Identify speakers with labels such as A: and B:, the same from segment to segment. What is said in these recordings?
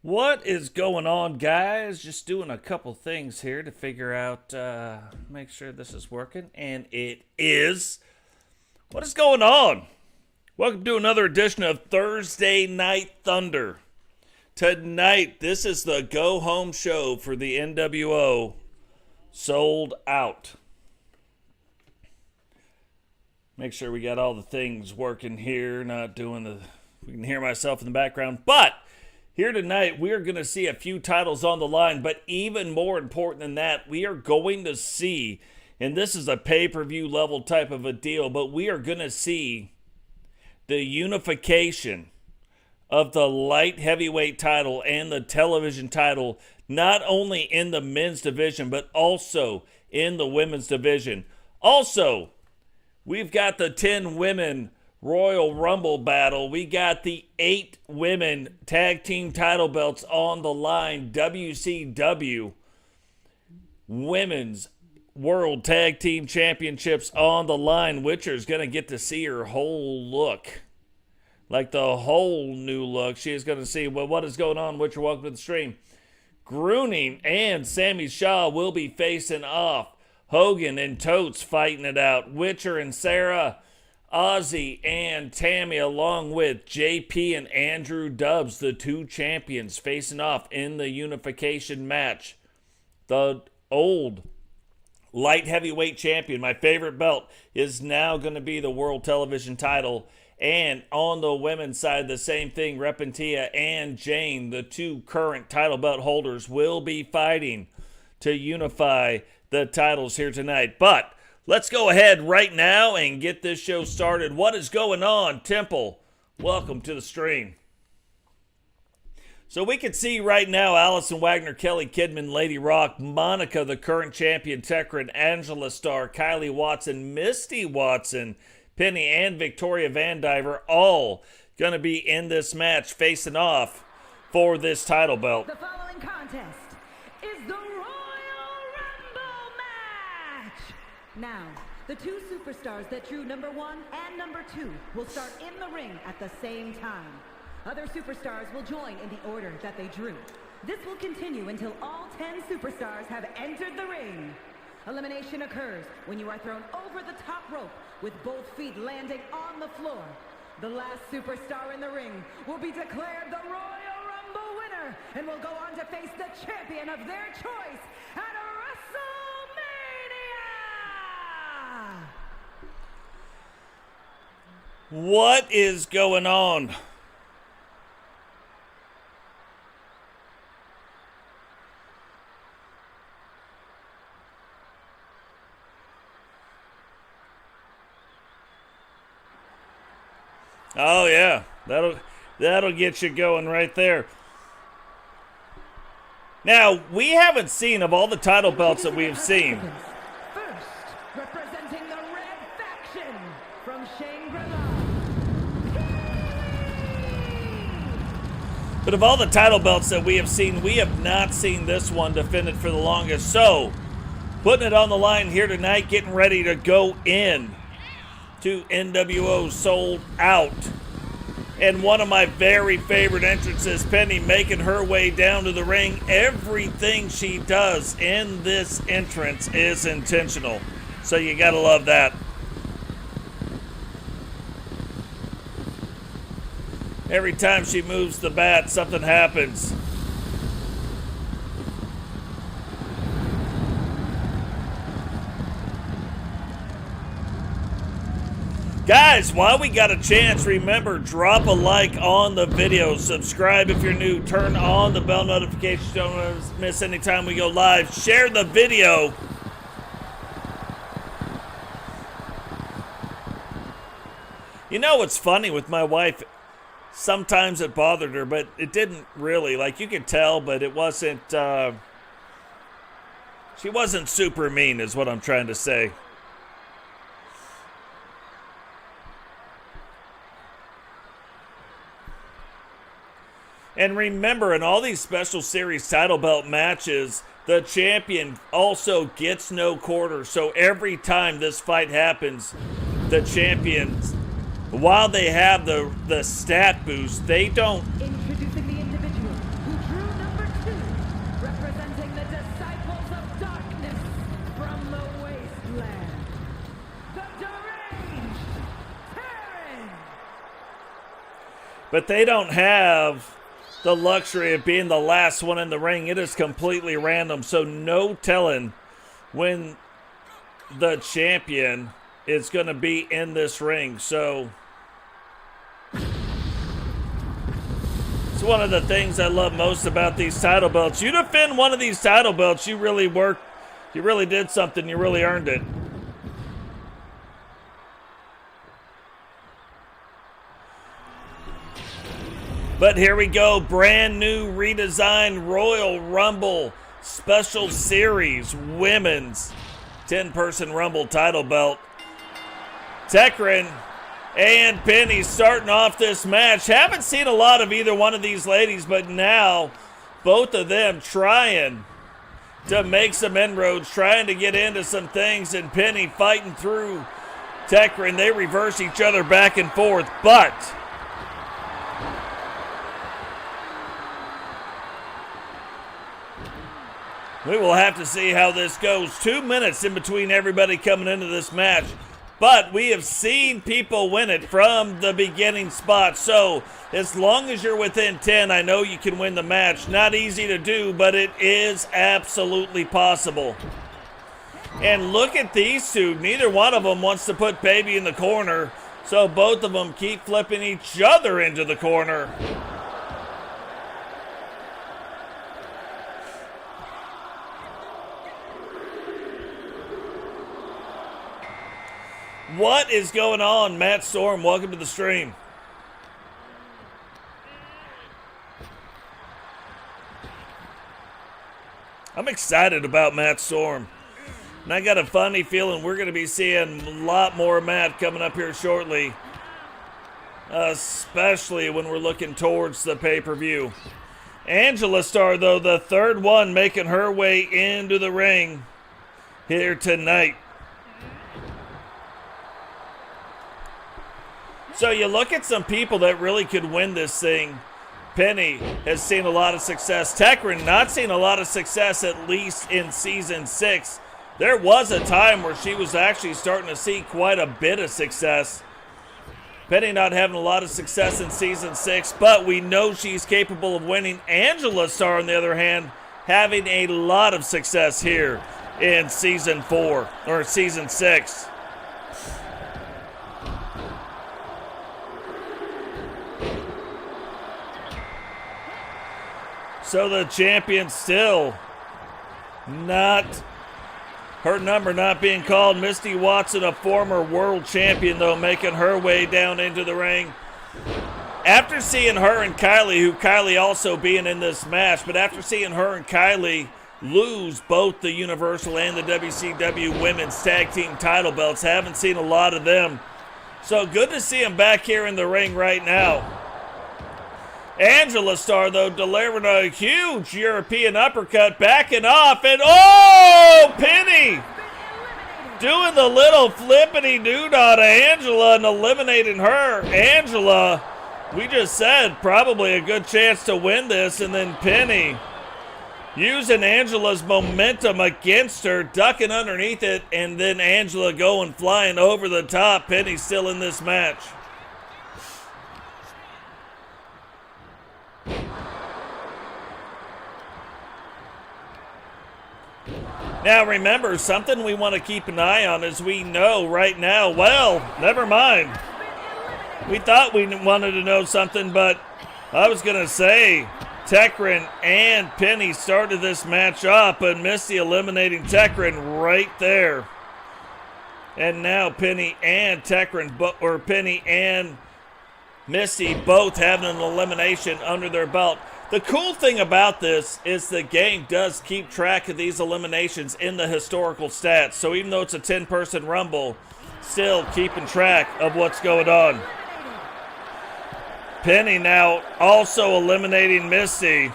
A: What is going on, guys? Just doing a couple things here to figure out, make sure this is working, and it is. What is going on? Welcome to another edition of Thursday Night Thunder. Tonight, this is the go-home show for the NWO, Sold Out. Make sure we got all the things working here, not doing the, we can hear myself in the background, but here tonight, we are going to see a few titles on the line, but even more important than that, we are going to see, and this is a pay-per-view level type of a deal, but we are going to see the unification of the light heavyweight title and the television title, not only in the men's division, but also in the women's division. Also, we've got the 10 women Royal Rumble battle. We got the 8 women tag team title belts on the line. WCW Women's World Tag Team Championships on the line. Witcher's going to get to see her whole look. Like the whole new look. She is going to see, well, what is going on? Witcher, welcome to the stream. Grunning and Sammy Shaw will be facing off. Hogan and Totes fighting it out. Witcher and Serra, Ozzy and Tammy, along with JP and Andrew Dubs, the 2 champions, facing off in the unification match. The old light heavyweight champion, my favorite belt, is now going to be the world television title. And on the women's side, the same thing. Repentia and Jane, the 2 current title belt holders, will be fighting to unify the titles here tonight. But let's go ahead right now and get this show started. What is going on, Temple? Welcome to the stream. So we can see right now Allison Wagner, Kelly Kidman, Lady Rock, Monica, the current champion, Tekrin, Angela Starr, Kylie Watson, Misty Watson, Penny, and Victoria Van Diver, all going to be in this match facing off for this title belt.
B: The following contest is the Royal Rumble match. Now, the 2 superstars that drew number 1 and number 2 will start in the ring at the same time. Other superstars will join in the order that they drew. This will continue until all 10 superstars have entered the ring. Elimination occurs when you are thrown over the top rope with both feet landing on the floor. The last superstar in the ring will be declared the Royal Rumble winner and will go on to face the champion of their choice at WrestleMania!
A: What is going on? Oh yeah, that'll get you going right there. Now, we haven't seen, of all the title belts that we have seen,
B: First, representing the red faction from Shangri-La.
A: but of all the title belts that we have seen, we have not seen this one defended for the longest. So, putting it on the line here tonight, getting ready to go in to NWO Sold Out. And one of my very favorite entrances, Penny making her way down to the ring. Everything she does in this entrance is intentional. So you gotta love that. Every time she moves the bat, something happens. Guys, while we got a chance, remember, drop a like on the video. Subscribe if you're new. Turn on the bell notifications. Don't miss any time we go live. Share the video. You know what's funny with my wife? Sometimes it bothered her, but it didn't really. Like, you could tell, but it wasn't, she wasn't super mean is what I'm trying to say. And remember, in all these special series title belt matches, the champion also gets no quarter. So every time this fight happens, the champions, while they have the stat boost, they don't.
B: Introducing the individual who drew
A: But they don't have the luxury of being the last one in the ring. It is completely random, so no telling when the champion is going to be in this ring. So it's one of the things I love most about these title belts. You defend one of these title belts, you really worked, you really did something, you really earned it. But here we go, brand new redesigned Royal Rumble Special Series Women's 10-person Rumble title belt. Tekrin and Penny starting off this match. Haven't seen a lot of either one of these ladies, but now both of them trying to make some inroads, trying to get into some things, and Penny fighting through Tekrin. They reverse each other back and forth, but we will have to see how this goes. 2 minutes in between everybody coming into this match. But we have seen people win it from the beginning spot. So as long as you're within 10, I know you can win the match. Not easy to do, but it is absolutely possible. And look at these two. Neither one of them wants to put baby in the corner. So both of them keep flipping each other into the corner. What is going on? Matt Storm, welcome to the stream. I'm excited about Matt Storm. And I got a funny feeling we're going to be seeing a lot more Matt coming up here shortly. Especially when we're looking towards the pay-per-view. Angela Starr, though, the third one making her way into the ring here tonight. So you look at some people that really could win this thing. Penny has seen a lot of success. Tekrin not seen a lot of success, at least in season 6. There was a time where she was actually starting to see quite a bit of success. Penny not having a lot of success in season 6, but we know she's capable of winning. Angela Starr, on the other hand, having a lot of success here in season 4, or season 6. So the champion still not, her number not being called. Misty Watson, a former world champion, though, making her way down into the ring. After seeing her and Kylie, who Kylie also being in this match, but after seeing her and Kylie lose both the Universal and the WCW Women's Tag Team title belts, haven't seen a lot of them. So good to see them back here in the ring right now. Angela Starr, though, delivering a huge European uppercut, backing off, and oh, Penny doing the little flippity-doo-dah to Angela and eliminating her. Angela, we just said, probably a good chance to win this, and then Penny using Angela's momentum against her, ducking underneath it, and then Angela going flying over the top. Penny still in this match. Now remember, something we want to keep an eye on, as we know right now, well, never mind. We thought we wanted to know something, but I was going to say Tekrin and Penny started this match up, and Misty eliminating Tekrin right there. And now Penny and Tekrin, or Penny and Misty both having an elimination under their belt. The cool thing about this is the game does keep track of these eliminations in the historical stats. So even though it's a 10-person Rumble, still keeping track of what's going on. Penny now also eliminating Misty.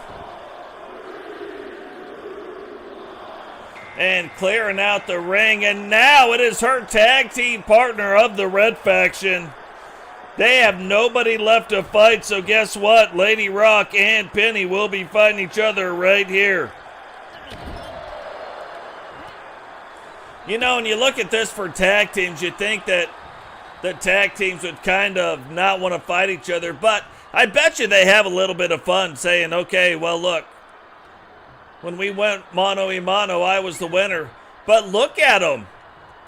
A: And clearing out the ring. And now it is her tag team partner of the Red Faction. They have nobody left to fight, so guess what? Lady Rock and Penny will be fighting each other right here. You know, when you look at this for tag teams, you think that the tag teams would kind of not want to fight each other, but I bet you they have a little bit of fun saying, okay, well, look, when we went mano a mano, I was the winner. But look at them.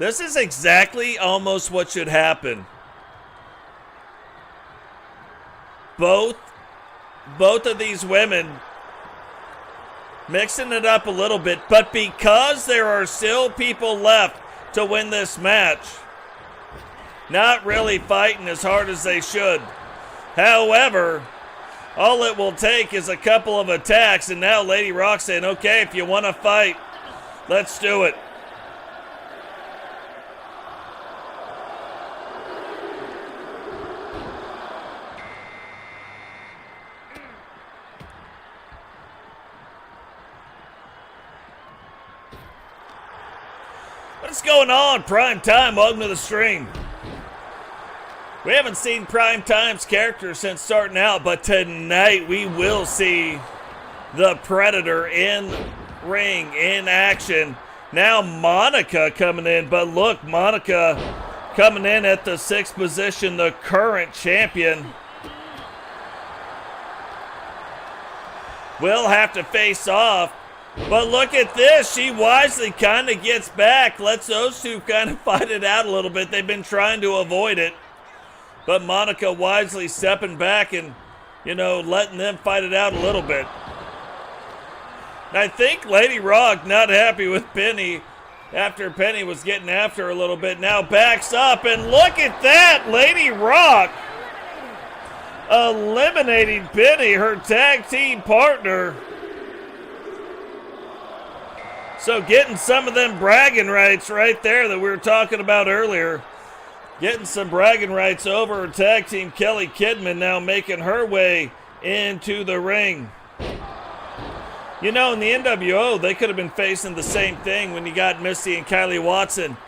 A: This is exactly almost what should happen. Both of these women mixing it up a little bit, but because there are still people left to win this match, not really fighting as hard as they should. However, all it will take is a couple of attacks, and now Lady Rock saying, okay, if you want to fight, let's do it. What's going on, Prime Time? Welcome to the stream. We haven't seen Prime Time's character since starting out, but tonight we will see the Predator in ring, in action. Now Monica coming in, but look, Monica coming in at the 6th position, the current champion. Will have to face off. But look at this. She wisely kind of gets back. Lets those two kind of fight it out a little bit. They've been trying to avoid it. But Monica wisely stepping back and, letting them fight it out a little bit. And I think Lady Rock not happy with Penny after Penny was getting after her a little bit. Now backs up, and look at that. Lady Rock eliminating Penny, her tag team partner. So getting some of them bragging rights right there that we were talking about earlier. Getting some bragging rights over her tag team, Kelly Kidman, now making her way into the ring. In the NWO, they could have been facing the same thing when you got Misty and Kylie Watson.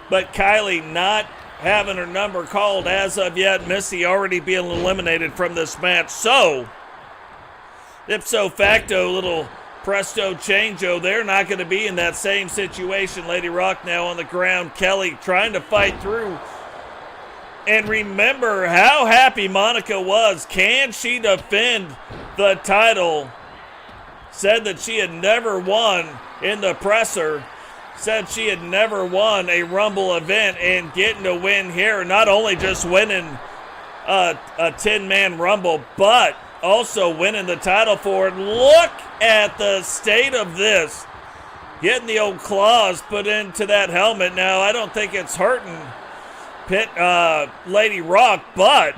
A: But Kylie not having her number called as of yet. Misty already being eliminated from this match. So, ipso facto, little presto changeo, they're not going to be in that same situation. Lady Rock now on the ground. Kelly trying to fight through. And remember how happy Monica was. Can she defend the title? Said that she had never won in the presser. Said she had never won a Rumble event, and getting to win here, not only just winning a 10-man Rumble, but also winning the title for it. Look at the state of this. Getting the old claws put into that helmet. Now, I don't think it's hurting Lady Rock, but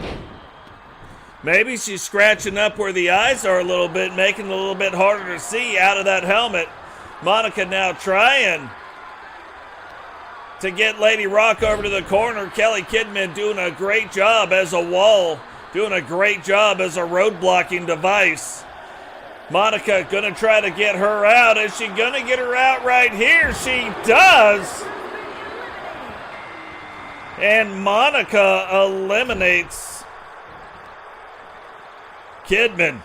A: maybe she's scratching up where the eyes are a little bit, making it a little bit harder to see out of that helmet. Monica now trying to get Lady Rock over to the corner. Kelly Kidman doing a great job as a wall, doing a great job as a road blocking device. Monica gonna try to get her out. Is she gonna get her out right here? She does. And Monica eliminates Kidman.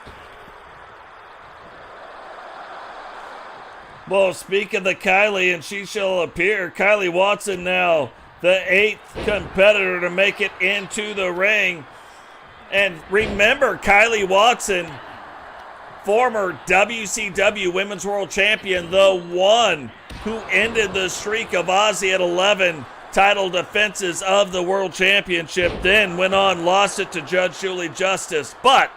A: Well, speak of the Kylie, and she shall appear. Kylie Watson now, the 8th competitor to make it into the ring. And remember, Kylie Watson, former WCW Women's World Champion, the one who ended the streak of Ozzy at 11 title defenses of the World Championship, then went on, lost it to Judge Julie Justice. But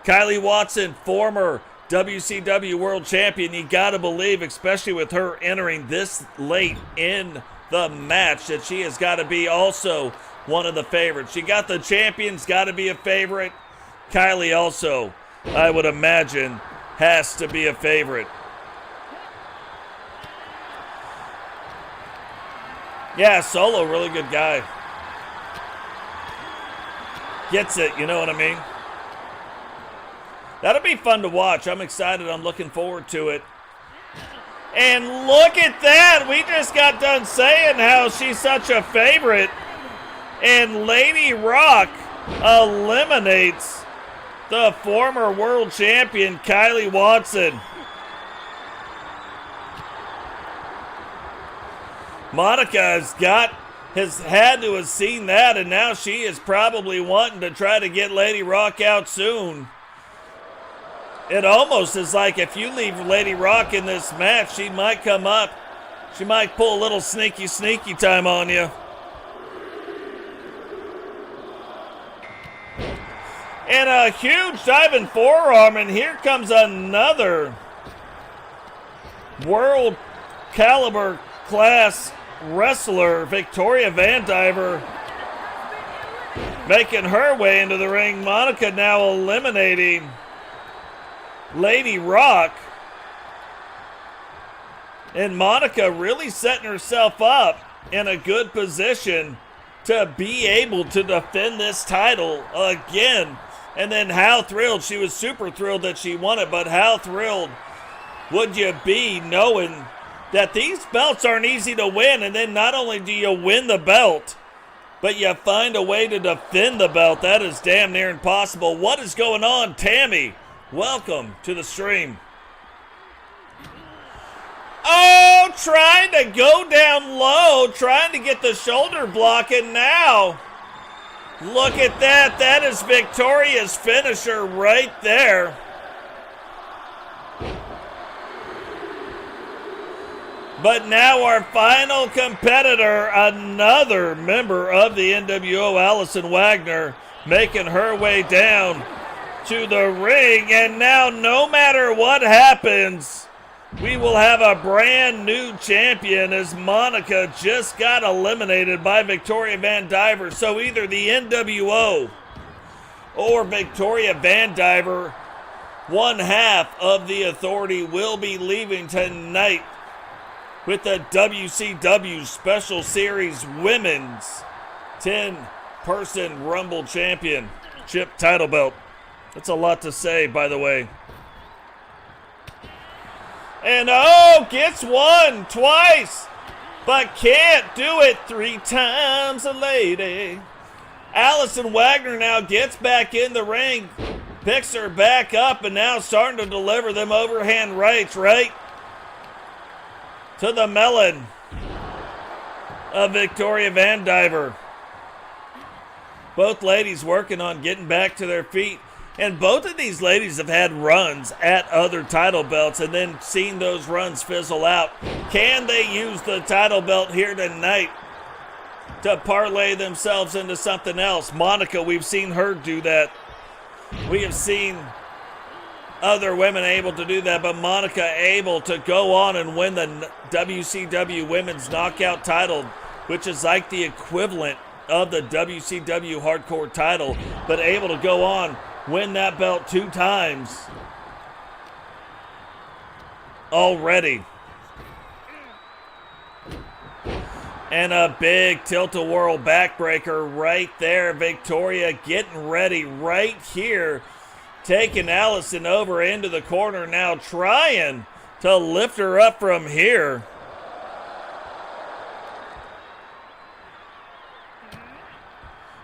A: Kylie Watson, former WCW World Champion, you gotta believe, especially with her entering this late in the match, that she has got to be also one of the favorites. She got the champions, got to be a favorite. Kylie also, I would imagine, has to be a favorite. Yeah, Solo, really good guy. Gets it, you know what I mean? That'll be fun to watch. I'm excited. I'm looking forward to it. And look at that. We just got done saying how she's such a favorite. And Lady Rock eliminates the former world champion, Kylie Watson. Monica has got has had to have seen that, and now she is probably wanting to try to get Lady Rock out soon. It almost is like if you leave Lady Rock in this match, she might come up. She might pull a little sneaky time on you. And a huge diving forearm, and here comes another world caliber class wrestler, Victoria Van Diver, making her way into the ring. Monica now eliminating Lady Rock. And Monica really setting herself up in a good position to be able to defend this title again. And then how thrilled, she was super thrilled that she won it, but how thrilled would you be knowing that these belts aren't easy to win, and then not only do you win the belt, but you find a way to defend the belt. That is damn near impossible. What is going on, Tammy? Welcome to the stream. Oh, trying to go down low, trying to get the shoulder block, and now look at that. That is Victoria's finisher right there. But now our final competitor, another member of the NWO, Allison Wagner, making her way down to the ring. And now no matter what happens, we will have a brand new champion, as Monica just got eliminated by Victoria Van Diver. So either the NWO or Victoria Van Diver, one half of the Authority, will be leaving tonight with the WCW Special Series Women's 10-person Rumble Championship title belt. That's a lot to say, by the way. And oh, gets one twice, but can't do it three times a lady. Allison Wagner now gets back in the ring, picks her back up, and now starting to deliver them overhand rights right to the melon of Victoria Van Diver. Both ladies working on getting back to their feet. And both of these ladies have had runs at other title belts and then seen those runs fizzle out. Can they use the title belt here tonight to parlay themselves into something else? Monica, we've seen her do that. We have seen other women able to do that, but Monica able to go on and win the WCW Women's Knockout title, which is like the equivalent of the WCW Hardcore title, but able to go on, win that belt 2 times already. And a big tilt-a-whirl backbreaker right there. Victoria getting ready right here, taking Allison over into the corner now, trying to lift her up from here.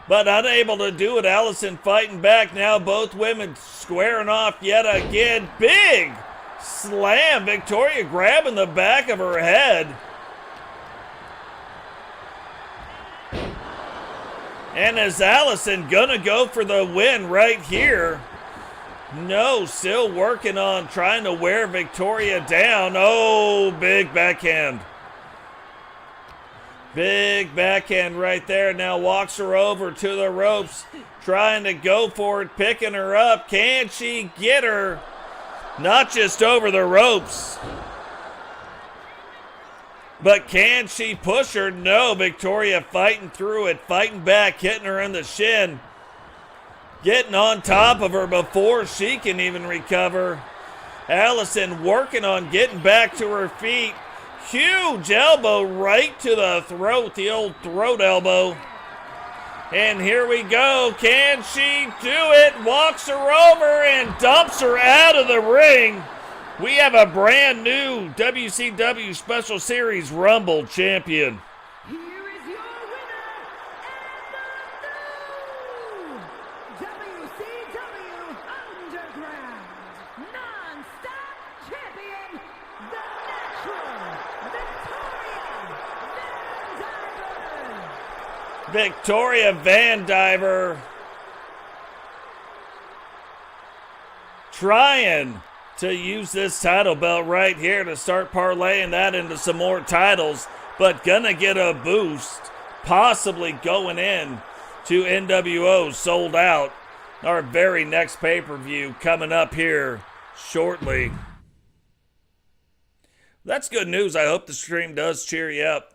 A: But unable to do it. Allison fighting back now. Both women squaring off yet again. Big slam. Victoria grabbing the back of her head. And is Allison gonna go for the win right here? No, still working on trying to wear Victoria down. Oh, big backhand. Big backhand right there. Now walks her over to the ropes, trying to go for it, picking her up. Can she get her? Not just over the ropes, but can she push her? No, Victoria fighting through it, fighting back, hitting her in the shin, getting on top of her before she can even recover. Allison working on getting back to her feet. Huge elbow right to the throat, the old throat elbow. And here we go. Can she do it? Walks her over and dumps her out of the ring. We have a brand new WCW Special Series Rumble champion.
B: Here is your winner and the new WCW Underground Non-Stop Champion, the Natural Victoria Van Diver.
A: Victoria Van Diver trying to use this title belt right here to start parlaying that into some more titles, but gonna get a boost, possibly going in to NWO Sold Out, our very next pay-per-view coming up here shortly. That's good news. I hope the stream does cheer you up.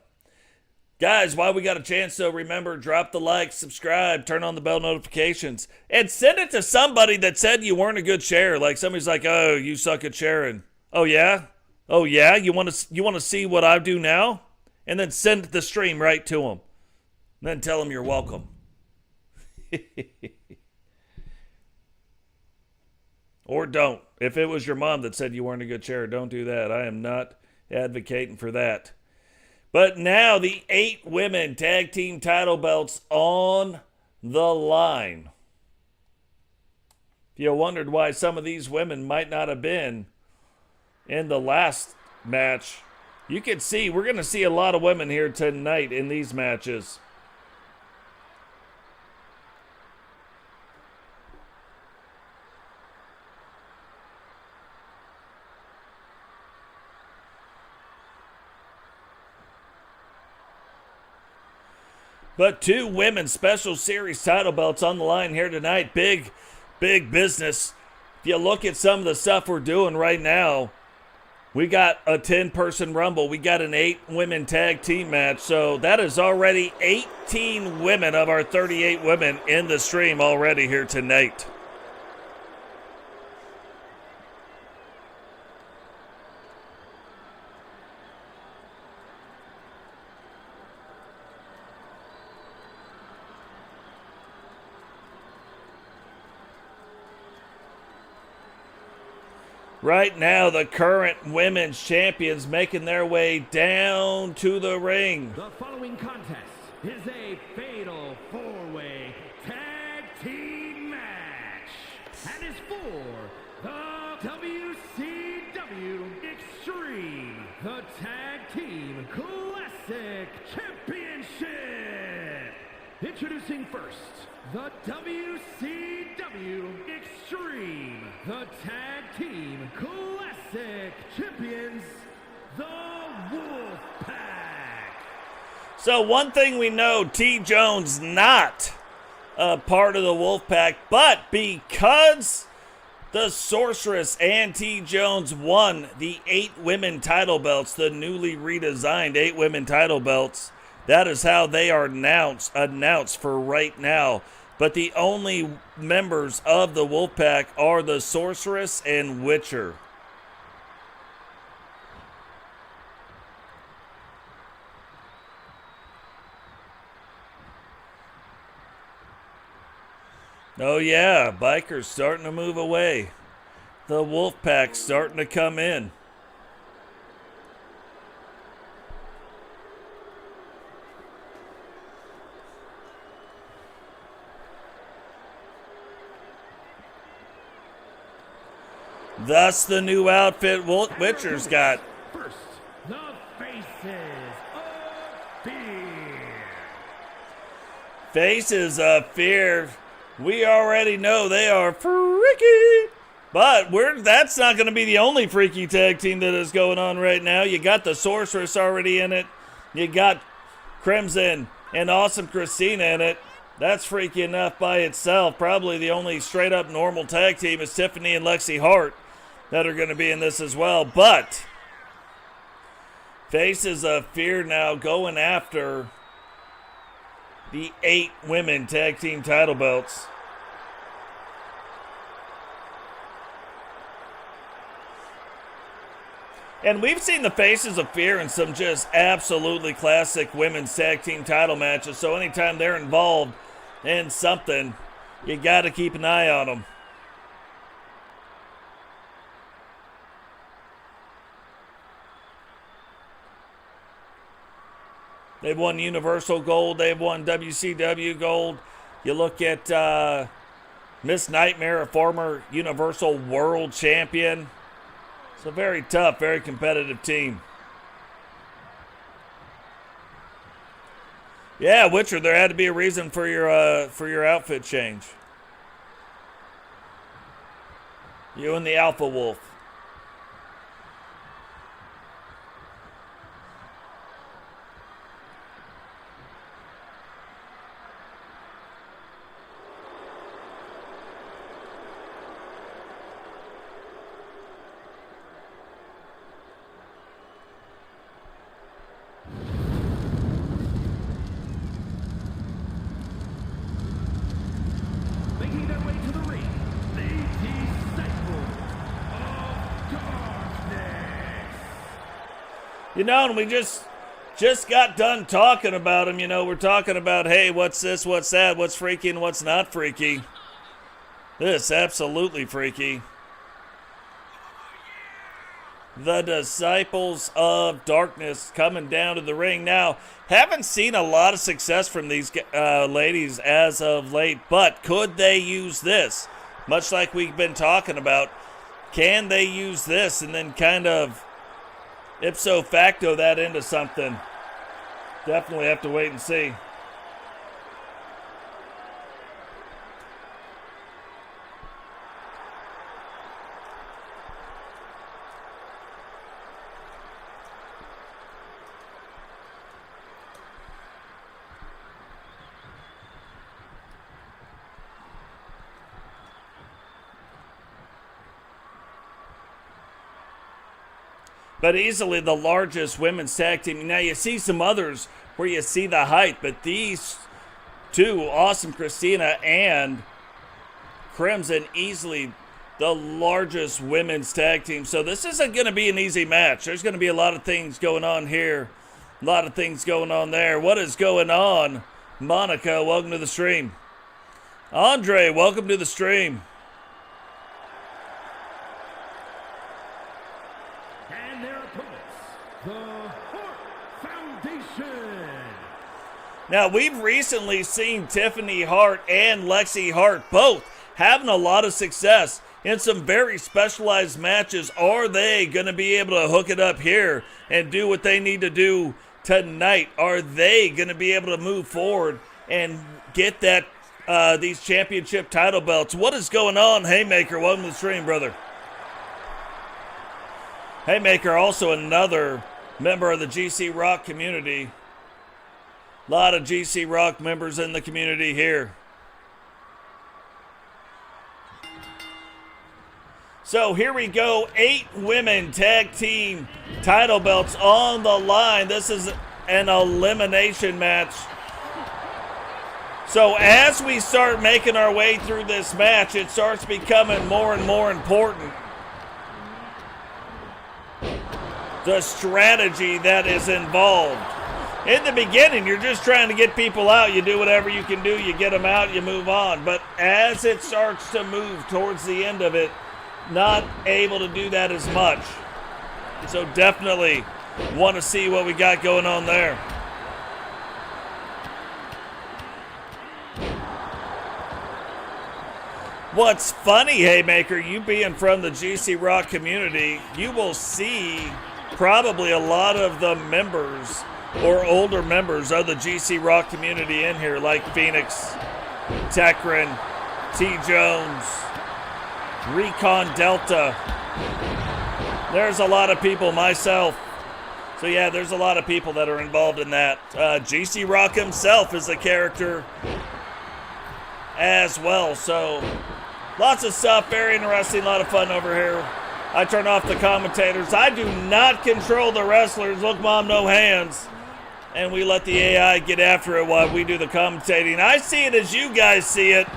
A: Guys, while we got a chance, though, remember, drop the like, subscribe, turn on the bell notifications, and send it to somebody that said you weren't a good sharer. Like somebody's like, oh, you suck at sharing. Oh, yeah? Oh, yeah? You want to see what I do now? And then send the stream right to them. And then tell them you're welcome. Or don't. If it was your mom that said you weren't a good sharer, don't do that. I am not advocating for that. But now the 8 women tag team title belts on the line. If you wondered why some of these women might not have been in the last match, you can see we're going to see a lot of women here tonight in these matches. But 2 women's special series title belts on the line here tonight. Big business. If you look at some of the stuff we're doing right now, we got a 10-person rumble. We got an 8-women tag team match. So that is already 18 women of our 38 women in the stream already here tonight. Right now, the current women's champions making their way down to the ring.
C: The following contest is a fatal 4-way tag team match and is for the WCW Extreme, the Tag Team Classic Championship. Introducing first, the WCW Extreme, the Tag Team Classic Champions, the Wolfpack.
A: So one thing we know, TJones not a part of the Wolfpack, but because the Sorceress and TJones won the 8 women title belts, the newly redesigned 8 women title belts, that is how they are announced for right now. But the only members of the Wolfpack are the Sorceress and Witcher. Oh yeah, Bikers starting to move away. The Wolfpack's starting to come in. Thus, the new outfit Witcher's got.
C: First, the Faces of Fear.
A: Faces of Fear. We already know they are freaky. But that's not going to be the only freaky tag team that is going on right now. You got the Sorceress already in it. You got Crimson and Awesome Christina in it. That's freaky enough by itself. Probably the only straight up normal tag team is Tiffany and Lexi Hart that are going to be in this as well. But Faces of Fear now going after the 8 women tag team title belts. And we've seen the Faces of Fear in some just absolutely classic women's tag team title matches. So anytime they're involved in something, you got to keep an eye on them. They've won Universal Gold. They've won WCW Gold. You look at Miss Nightmare, a former Universal World Champion. It's a very tough, very competitive team. Yeah, Witcher, there had to be a reason for your outfit change. You and the Alpha Wolf.
C: Making their way to the ring, the Disciples of Darkness.
A: You know, and we just got done talking about him. You know, we're talking about, hey, what's this, what's that, what's freaky and what's not freaky. This absolutely freaky. The Disciples of Darkness coming down to the ring. Now, haven't seen a lot of success from these ladies as of late, but could they use this? Much like we've been talking about, can they use this and then kind of ipso facto that into something? Definitely have to wait and see. But easily the largest women's tag team. Now you see some others where you see the height, but these two, Awesome Christina and Crimson, easily the largest women's tag team. So this isn't going to be an easy match. There's going to be a lot of things going on here, a lot of things going on there. What is going on? Monica, welcome to the stream. Andre, welcome to the stream.
C: And their opponents, the Hart Foundation.
A: Now, we've recently seen Tiffany Hart and Lexi Hart both having a lot of success in some very specialized matches. Are they going to be able to hook it up here and do what they need to do tonight? Are they going to be able to move forward and get that these championship title belts? What is going on? Haymaker, welcome to the stream, brother. Haymaker, also another member of the GC Rock community. A lot of GC Rock members in the community here. So here we go. 8 women tag team title belts on the line. This is an elimination match. So as we start making our way through this match, it starts becoming more and more important. The strategy that is involved. In the beginning, you're just trying to get people out. You do whatever you can do. You get them out, you move on. But as it starts to move towards the end of it, not able to do that as much. So definitely want to see what we got going on there. What's funny, Haymaker, you being from the GC Rock community, you will see probably a lot of the members or older members of the GC Rock community in here, like Phoenix, Tekrin, TJones, Recon Delta. There's a lot of people, myself. So yeah, there's a lot of people that are involved in that. GC Rock himself is a character as well. So lots of stuff, very interesting, a lot of fun over here. I turn off the commentators. I do not control the wrestlers. Look, Mom, no hands. And we let the AI get after it while we do the commentating. I see it as you guys see it.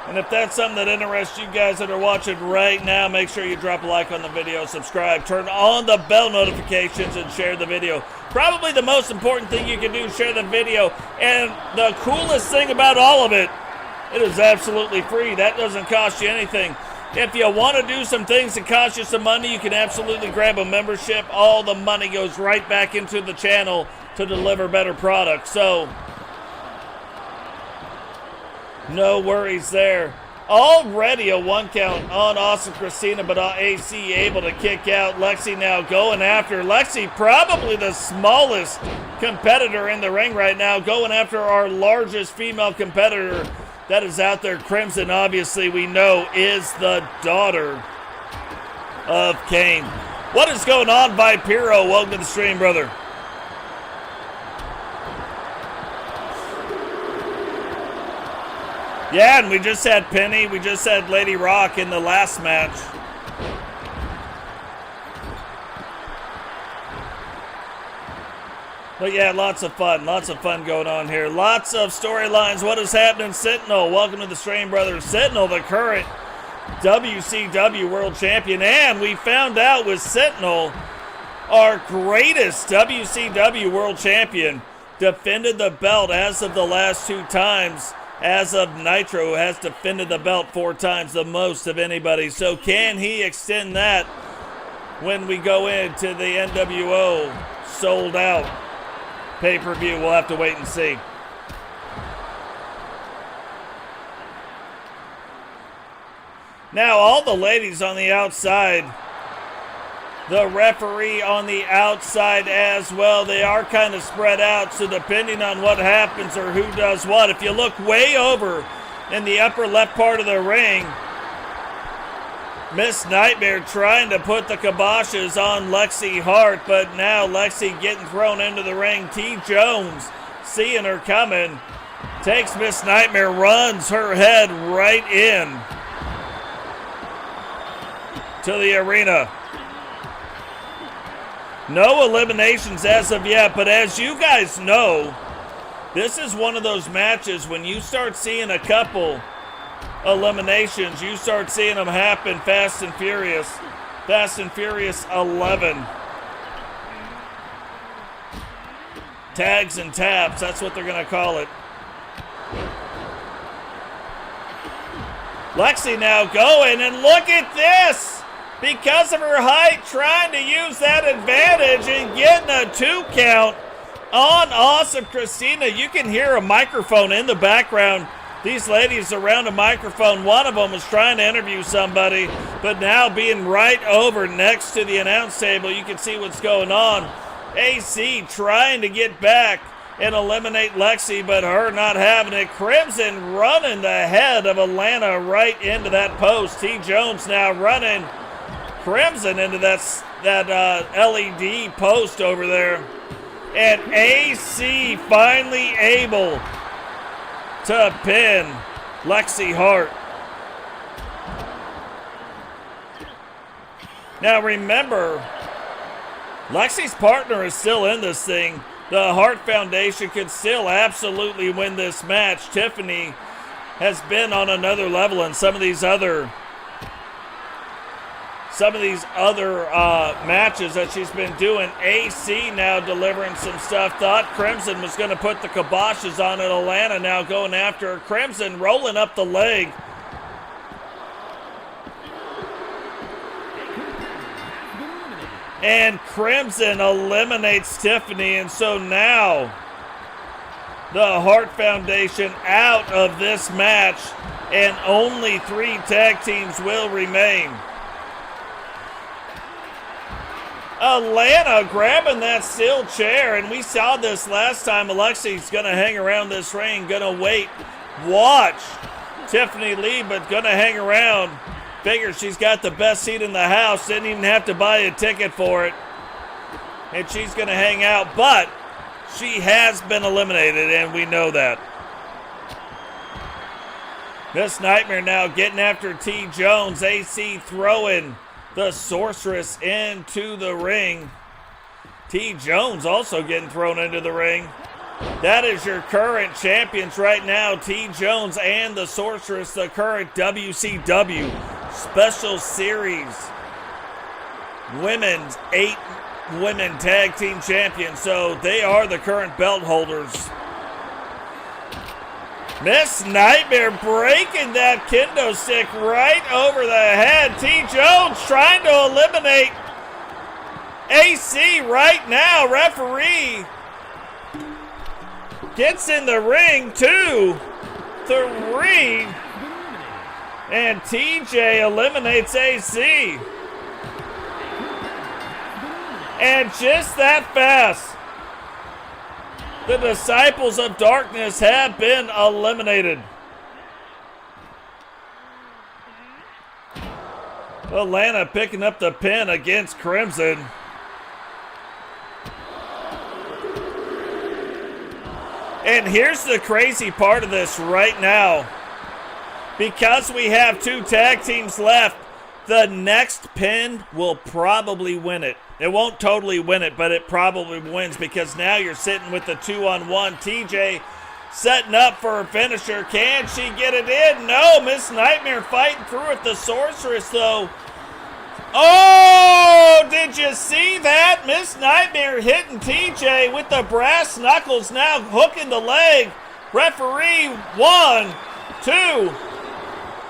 A: And if that's something that interests you guys that are watching right now, make sure you drop a like on the video, subscribe, turn on the bell notifications, and share the video. Probably the most important thing you can do, share the video. And the coolest thing about all of it, it is absolutely free. That doesn't cost you anything. If you want to do some things that cost you some money, you can absolutely grab a membership. All the money goes right back into the channel to deliver better products. So no worries there. Already a 1 count on Awesome Christina, but AC able to kick out. Lexi now going after. Lexi, probably the smallest competitor in the ring right now, going after our largest female competitor that is out there. Crimson, obviously, we know, is the daughter of Kane. What is going on, Vipiro? Welcome to the stream, brother. Yeah, and we just had Penny, we just had Lady Rock in the last match. But yeah, lots of fun going on here. Lots of storylines. What is happening? Sentinel, welcome to the stream, brother. Sentinel, the current WCW World Champion. And we found out with Sentinel, our greatest WCW World Champion, defended the belt as of the last 2 times. As of Nitro, has defended the belt 4 times, the most of anybody. So can he extend that when we go into the NWO sold out pay-per-view? We'll have to wait and see. Now all the ladies on the outside, the referee on the outside as well. They are kind of spread out, so depending on what happens or who does what, if you look way over in the upper left part of the ring, Miss Nightmare trying to put the kiboshes on Lexi Hart, but now Lexi getting thrown into the ring. TJones, seeing her coming, takes Miss Nightmare, runs her head right in to the arena. No eliminations as of yet, but as you guys know, this is one of those matches when you start seeing a couple eliminations, you start seeing them happen fast and furious. Fast and Furious 11. Tags and taps, that's what they're going to call it. Lexi now going, and look at this! Because of her height, trying to use that advantage and getting a 2 count on Awesome Christina. You can hear a microphone in the background. These ladies around a microphone. One of them was trying to interview somebody, but now being right over next to the announce table, you can see what's going on. AC trying to get back and eliminate Lexi, but her not having it. Crimson running the head of Alana right into that post. TJones now running Crimson into that LED post over there. And AC finally able to pin Lexi Hart. Now remember, Lexi's partner is still in this thing. The Hart Foundation could still absolutely win this match. Tiffany has been on another level in some of these other matches that she's been doing. AC now delivering some stuff. Thought Crimson was going to put the kiboshes on it. Alana now going after her. Crimson rolling up the leg. And Crimson eliminates Tiffany, and so now the Hart Foundation out of this match, and only 3 tag teams will remain. Alana grabbing that steel chair, and we saw this last time. Alexi's going to hang around this ring, going to wait, watch Tiffany leave, but going to hang around. Figures she's got the best seat in the house, didn't even have to buy a ticket for it. And she's going to hang out, but she has been eliminated, and we know that. Miss Nightmare now getting after TJones. AC throwing the Sorceress into the ring. TJones also getting thrown into the ring. That is your current champions right now, TJones and the Sorceress, the current WCW Special Series Women's 8 Women Tag Team Champions. So they are the current belt holders. Miss Nightmare breaking that kendo stick right over the head. TJones trying to eliminate AC right now. Referee gets in the ring. 2, 3. And TJ eliminates AC. And just that fast, the Disciples of Darkness have been eliminated. Alana picking up the pin against Crimson. And here's the crazy part of this right now. Because we have 2 tag teams left, the next pin will probably win it. It won't totally win it, but it probably wins because now you're sitting with the 2-on-1. TJ setting up for her finisher. Can she get it in? No, Miss Nightmare fighting through it. The Sorceress, though. Oh, did you see that? Miss Nightmare hitting TJ with the brass knuckles, now hooking the leg. Referee, 1, 2.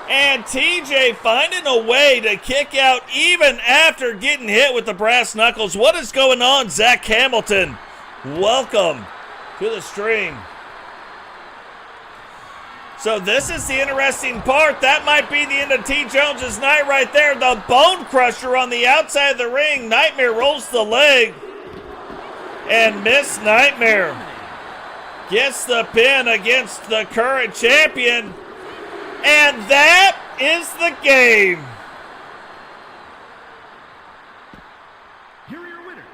A: And TJ finding a way to kick out even after getting hit with the brass knuckles. What is going on, Zach Hamilton? Welcome to the stream. So this is the interesting part. That might be the end of TJones' night right there. The Bone Crusher on the outside of the ring. Nightmare rolls the leg. And Miss Nightmare gets the pin against the current champion. And that is the game.
C: Here are your winners,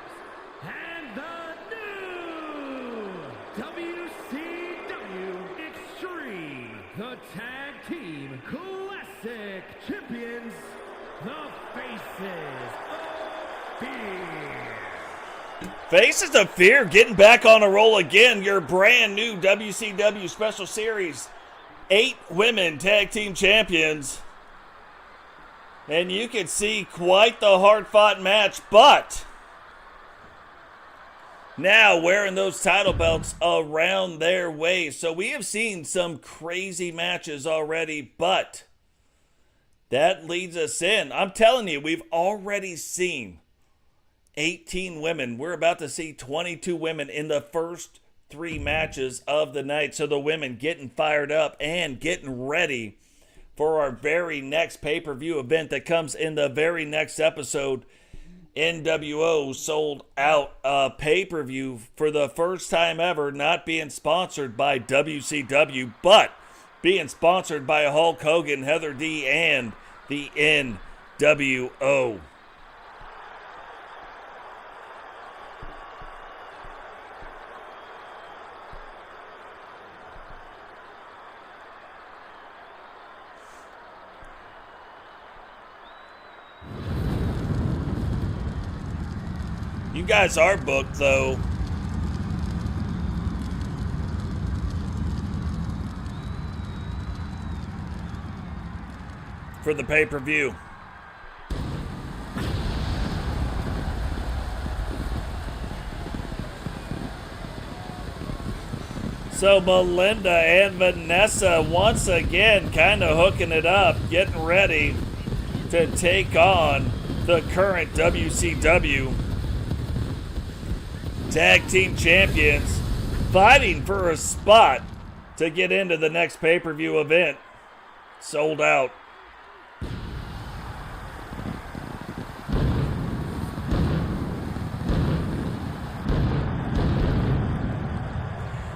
C: and the new WCW Extreme, the Tag Team Classic Champions, the Faces of Fear.
A: Faces of Fear getting back on a roll again. Your brand new WCW Special Series 8 women tag team champions. And you can see quite the hard-fought match, but now wearing those title belts around their waist. So we have seen some crazy matches already, but that leads us in. I'm telling you, we've already seen 18 women. We're about to see 22 women in the first 3 matches of the night. So the women getting fired up and getting ready for our very next pay-per-view event that comes in the very next episode. NWO sold out a pay-per-view for the first time ever, not being sponsored by WCW, but being sponsored by Hulk Hogan, Heather D, and the NWO. You guys are booked, though. For the pay-per-view. So Melinda and Vanessa once again kind of hooking it up, getting ready to take on the current WCW Tag Team Champions, fighting for a spot to get into the next pay-per-view event. Sold out.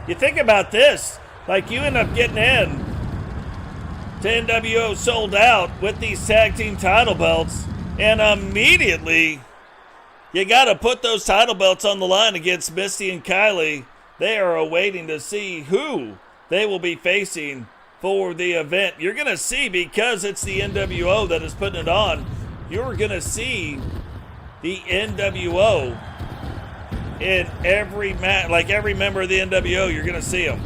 A: You think about this, like you end up getting in to NWO sold out with these tag team title belts, and immediately you got to put those title belts on the line against Misty and Kylie. They are awaiting to see who they will be facing for the event. You're going to see, because it's the NWO that is putting it on, you're going to see the NWO in every match. Like every member of the NWO, you're going to see them.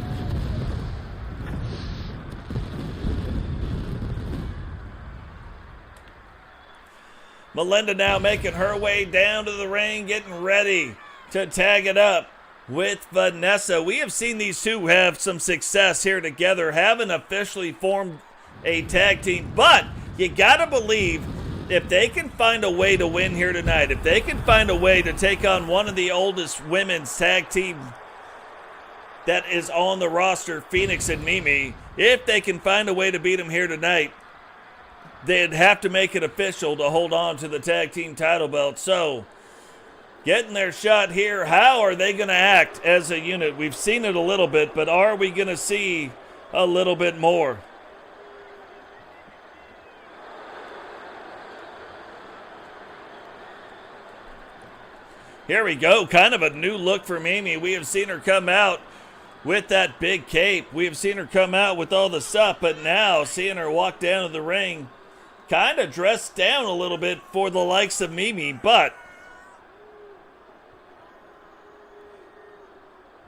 A: Melinda now making her way down to the ring, getting ready to tag it up with Vanessa. We have seen these two have some success here together, haven't officially formed a tag team, but you gotta believe if they can find a way to win here tonight, if they can find a way to take on one of the oldest women's tag team that is on the roster, Phoenix and Mimi, if they can find a way to beat them here tonight, they'd have to make it official to hold on to the tag team title belt. So, getting their shot here. How are they going to act as a unit? We've seen it a little bit, but are we going to see a little bit more? Here we go. Kind of a new look for Mimi. We have seen her come out with that big cape. We have seen her come out with all the stuff, but now seeing her walk down to the ring, kind of dressed down a little bit for the likes of Mimi, but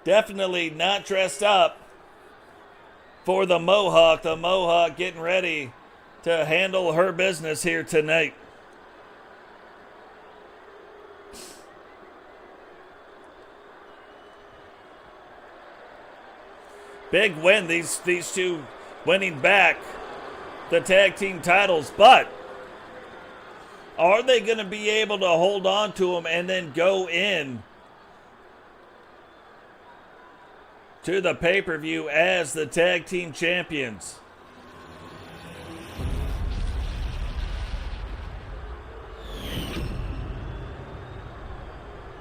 A: definitely not dressed up for the Mohawk. The Mohawk getting ready to handle her business here tonight. Big win, these two winning back the tag team titles, but are they going to be able to hold on to them and then go in to the pay-per-view as the tag team champions?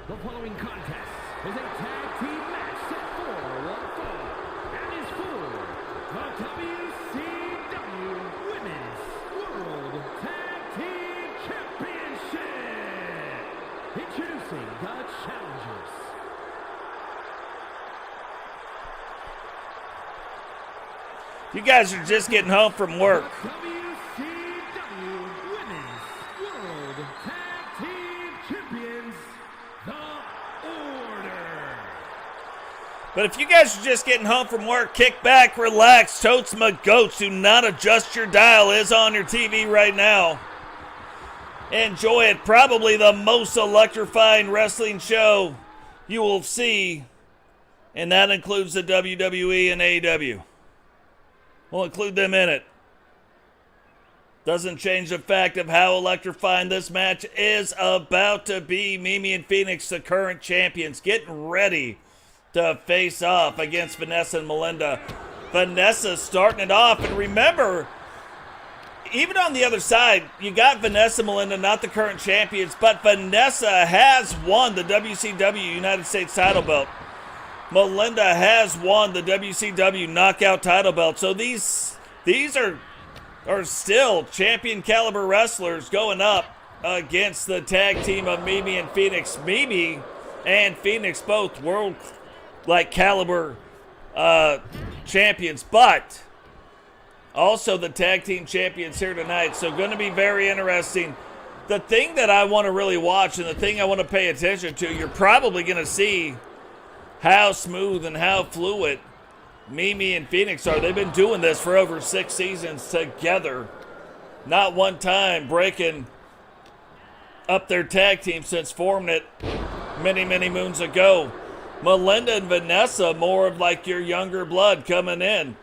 C: The following contest is a tag team match set for one fall and is for the WCW Women's World Tag Team Championship. Introducing the challengers.
A: You guys are just getting home from work.
C: WCW Women's World Tag Team Champions, The Order.
A: But if you guys are just getting home from work, kick back, relax. Totes McGotes, do not adjust your dial, is on your TV right now. Enjoy it. Probably the most electrifying wrestling show you will see, and that includes the WWE and AEW. We'll include them in it. Doesn't change the fact of how electrifying this match is about to be. Mimi and Phoenix, the current champions, getting ready to face off against Vanessa and Melinda. Vanessa starting it off, and remember, even on the other side, you got Vanessa and Melinda, not the current champions, but Vanessa has won the WCW United States title belt. Melinda has won the WCW knockout title belt. So these are still champion caliber wrestlers going up against the tag team of Mimi and Phoenix. Mimi and Phoenix both world caliber champions, but also the tag team champions here tonight. So going to be very interesting. The thing that I want to really watch and the thing I want to pay attention to, you're probably going to see how smooth and how fluid Mimi and Phoenix are. They've been doing this for over 6 seasons together. Not one time breaking up their tag team since forming it many, many moons ago. Melinda and Vanessa, more of like your younger blood coming in.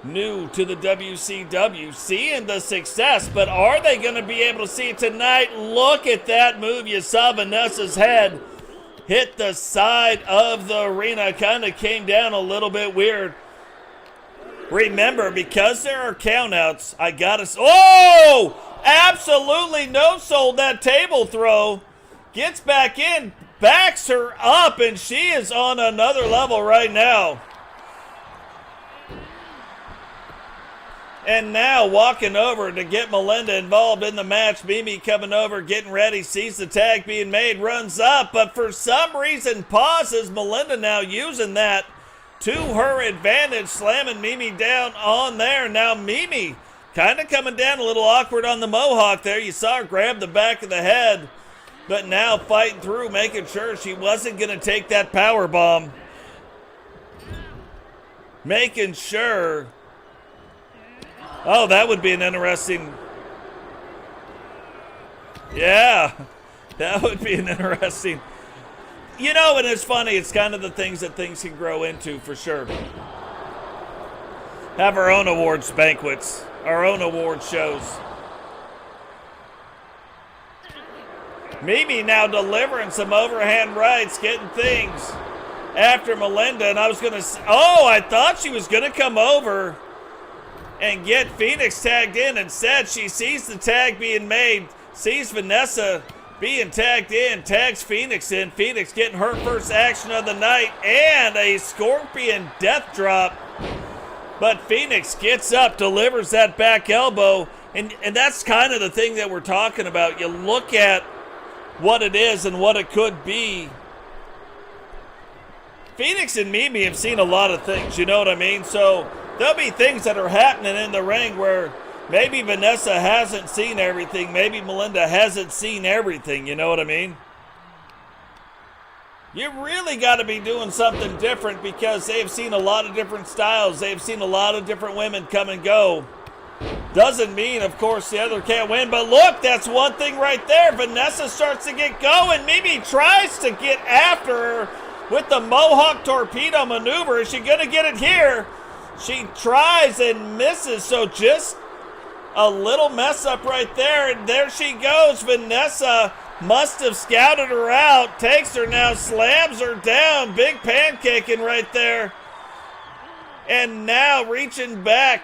A: New to the WCW, seeing the success, but are they going to be able to see it tonight? Look at that move. You saw Vanessa's head hit the side of the arena. Kind of came down a little bit weird. Remember, because there are countouts, I got to... Oh! Absolutely no-sold that table throw. Gets back in, backs her up, and she is on another level right now. And now walking over to get Melinda involved in the match. Mimi coming over, getting ready, sees the tag being made, runs up, but for some reason pauses. Melinda now using that to her advantage, slamming Mimi down on there. Now Mimi kind of coming down a little awkward on the Mohawk there. You saw her grab the back of the head, but now fighting through, making sure she wasn't going to take that power bomb. Making sure... Oh, that would be an interesting... Yeah, that would be an interesting... You know, and it's funny, it's kind of the things that things can grow into for sure. Have our own awards banquets, our own award shows. Mimi now delivering some overhand rights, getting things after Melinda, and I was going to... Oh, I thought she was going to come over and get Phoenix tagged in. Instead, she sees the tag being made, sees Vanessa being tagged in, tags Phoenix in. Phoenix getting her first action of the night and a scorpion death drop. But Phoenix gets up, delivers that back elbow, and that's kind of the thing that we're talking about. You look at what it is and what it could be. Phoenix and Mimi have seen a lot of things, you know what I mean? So there'll be things that are happening in the ring where maybe Vanessa hasn't seen everything. Maybe Melinda hasn't seen everything, you know what I mean? You really got to be doing something different because they've seen a lot of different styles. They've seen a lot of different women come and go. Doesn't mean, of course, the other can't win. But look, that's one thing right there. Vanessa starts to get going. Mimi tries to get after her with the Mohawk torpedo maneuver. Is she going to get it here? She tries and misses. So just a little mess up right there. And there she goes. Vanessa must have scouted her out. Takes her now, slams her down. Big pancaking right there. And now reaching back,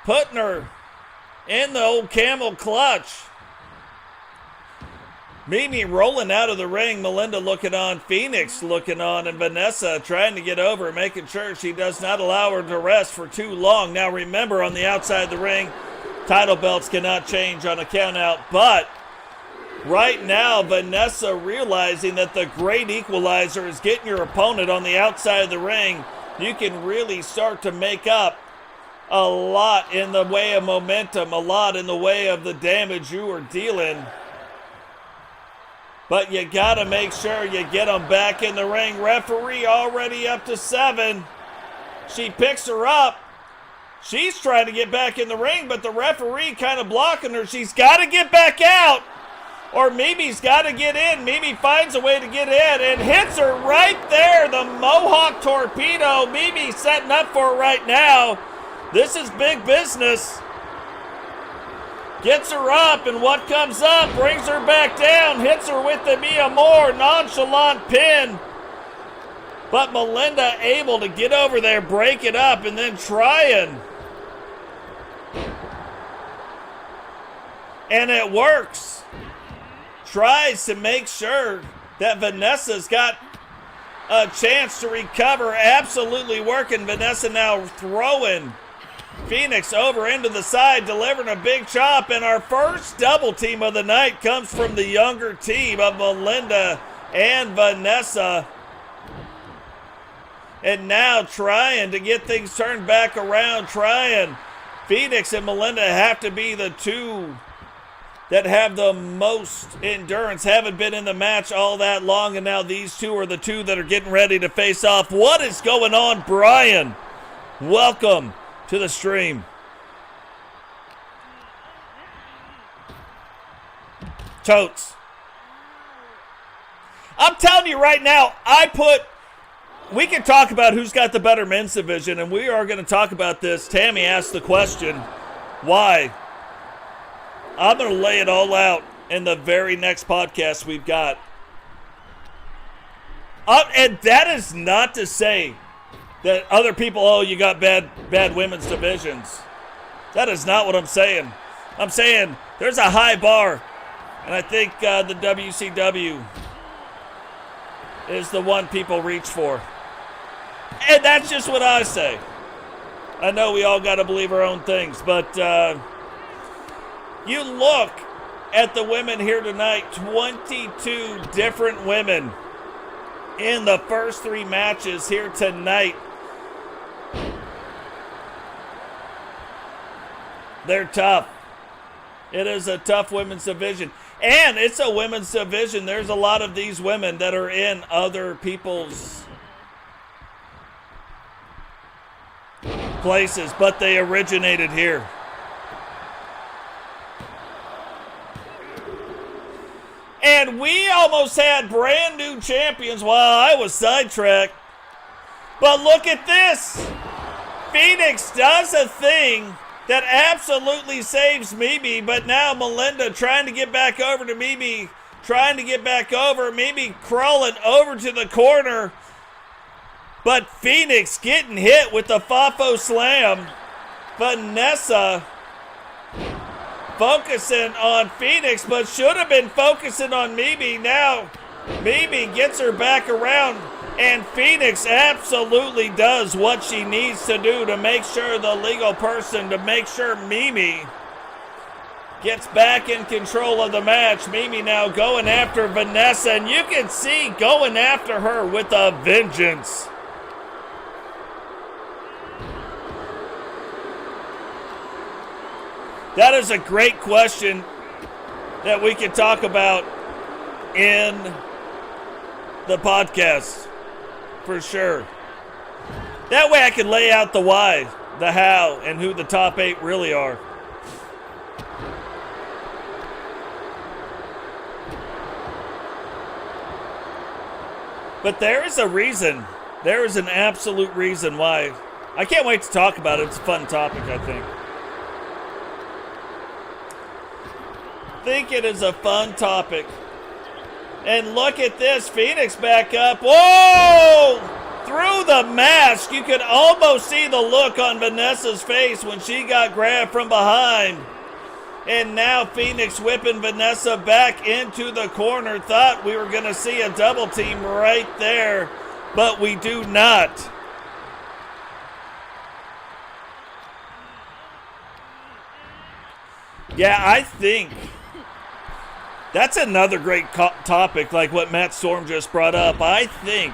A: putting her in the old camel clutch. Mimi rolling out of the ring. Melinda looking on. Phoenix looking on. And Vanessa trying to get over, making sure she does not allow her to rest for too long. Now remember, on the outside of the ring, title belts cannot change on a count out. But right now, Vanessa realizing that the great equalizer is getting your opponent on the outside of the ring. You can really start to make up a lot in the way of momentum, a lot in the way of the damage you are dealing. But you got to make sure you get them back in the ring. Referee already up to 7. She picks her up. She's trying to get back in the ring, but the referee kind of blocking her. She's got to get back out, or Mimi's got to get in. Mimi finds a way to get in and hits her right there. The Mohawk torpedo. Mimi setting up for her right now. This is big business. Gets her up, and what comes up brings her back down. Hits her with the Mia Moore nonchalant pin. But Melinda able to get over there, break it up, and then trying. And it works. Tries to make sure that Vanessa's got a chance to recover. Absolutely working. Vanessa now throwing Phoenix over into the side, delivering a big chop. And our first double team of the night comes from the younger team of Melinda and Vanessa. And now trying to get things turned back around, trying. Phoenix and Melinda have to be the two that have the most endurance, haven't been in the match all that long, and now these two are the two that are getting ready to face off. What is going on, Brian? Welcome to the stream. Totes. I'm telling you right now, we can talk about who's got the better men's division, and we are going to talk about this. Tammy asked the question, why? I'm going to lay it all out in the very next podcast we've got. And that is not to say that other people, oh, you got bad women's divisions. That is not what I'm saying. I'm saying there's a high bar, and I think the WCW is the one people reach for. And that's just what I say. I know we all got to believe our own things, but you look at the women here tonight, 22 different women in the first 3 matches here tonight. They're tough. It is a tough women's division. And it's a women's division. There's a lot of these women that are in other people's places, but they originated here. And we almost had brand new champions while I was sidetracked. But look at this. Phoenix does a thing that absolutely saves Mimi, but now Melinda trying to get back over to Mimi, trying to get back over. Mimi crawling over to the corner. But Phoenix getting hit with the Fafo Slam. Vanessa focusing on Phoenix, but should have been focusing on Mimi. Now Mimi gets her back around, and Phoenix absolutely does what she needs to do to make sure the legal person, to make sure Mimi gets back in control of the match. Mimi now going after Vanessa, and you can see going after her with a vengeance. That is a great question that we can talk about in the podcast, for sure. That way I can lay out the why, the how, and who the top 8 really are. But there is a reason. There is an absolute reason why. I can't wait to talk about it. It's a fun topic, I think. It is a fun topic. And look at this. Phoenix back up. Whoa! Through the mask. You could almost see the look on Vanessa's face when she got grabbed from behind. And now Phoenix whipping Vanessa back into the corner. Thought we were going to see a double team right there, but we do not. Yeah, I think that's another great topic, like what Matt Storm just brought up. I think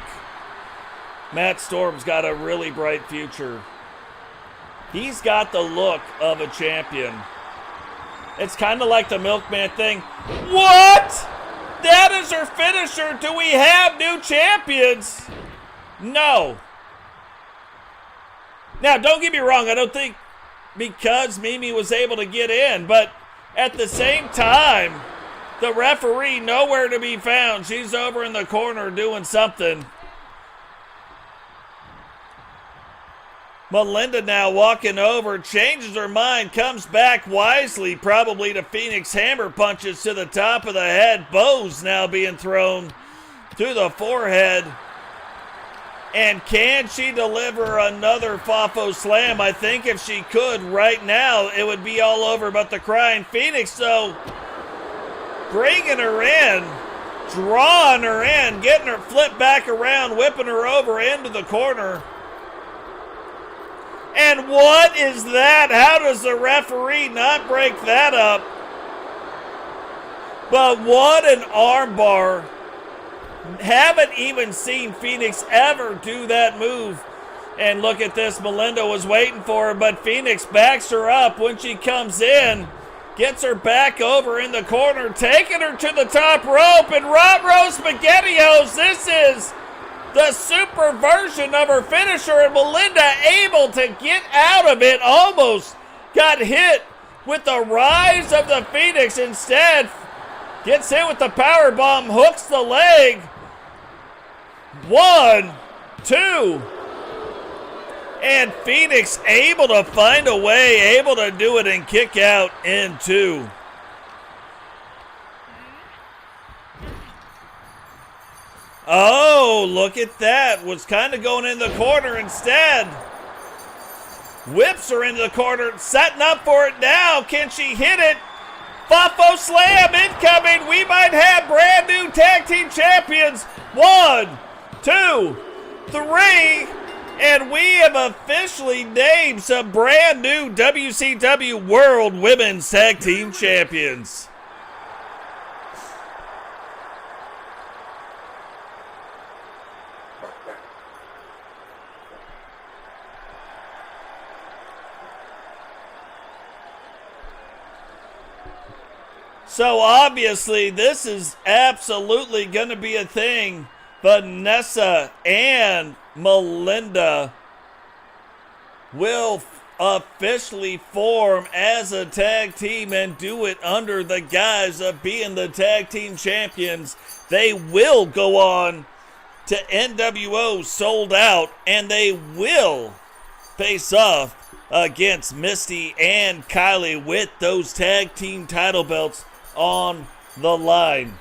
A: Matt Storm's got a really bright future. He's got the look of a champion. It's kind of like the Milkman thing. What? That is her finisher. Do we have new champions? No. Now, don't get me wrong. I don't think because Mimi was able to get in, but at the same time, the referee nowhere to be found. She's over in the corner doing something. Melinda now walking over, changes her mind, comes back wisely, probably to Phoenix, hammer punches to the top of the head. Bows now being thrown to the forehead. And can she deliver another Fafo slam? I think if she could right now, it would be all over but the crying. Phoenix, though, bringing her in, drawing her in, getting her flipped back around, whipping her over into the corner. And what is that? How does the referee not break that up? But what an armbar. Haven't even seen Phoenix ever do that move. And look at this. Melinda was waiting for her, but Phoenix backs her up when she comes in. Gets her back over in the corner, taking her to the top rope. And Rot-Row SpaghettiOs, this is the super version of her finisher, and Melinda able to get out of it. Almost got hit with the rise of the Phoenix. Instead, gets hit with the power bomb, hooks the leg. 1, 2. And Phoenix able to find a way, able to do it and kick out in 2. Oh, look at that. Was kind of going in the corner instead. Whips her into the corner, setting up for it now. Can she hit it? Fafo slam incoming. We might have brand new tag team champions. 1, 2, 3. And we have officially named some brand new WCW World Women's Tag Team Champions. So obviously this is absolutely going to be a thing. Vanessa and Melinda will officially form as a tag team and do it under the guise of being the tag team champions. They will go on to NWO Sold Out, and they will face off against Misty and Kylie with those tag team title belts on the line.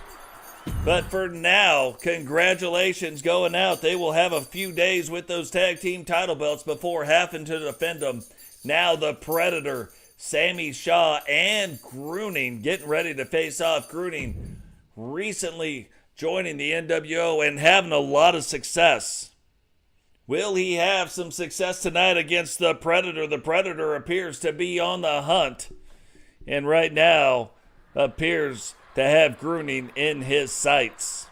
A: But for now, congratulations going out. They will have a few days with those tag team title belts before having to defend them Now the Predator, Sammy Shaw, and Grunning getting ready to face off. Grunning recently joining the NWO and having a lot of success. Will he have some success tonight against the Predator? The Predator appears to be on the hunt, and right now appears to have Grunning in his sights.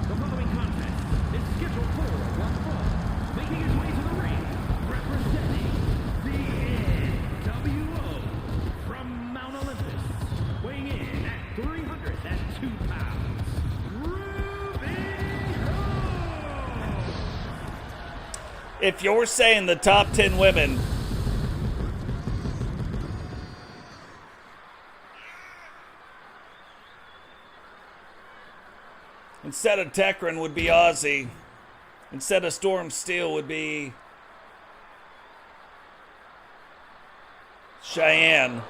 C: The following contest is scheduled for one fall, making his way to the ring, representing the NWO from Mount Olympus, weighing in at 302 pounds, Repentia!
A: If you're saying the top 10 women, instead of Tekrin would be Ozzy, instead of Storm Steel would be Cheyenne.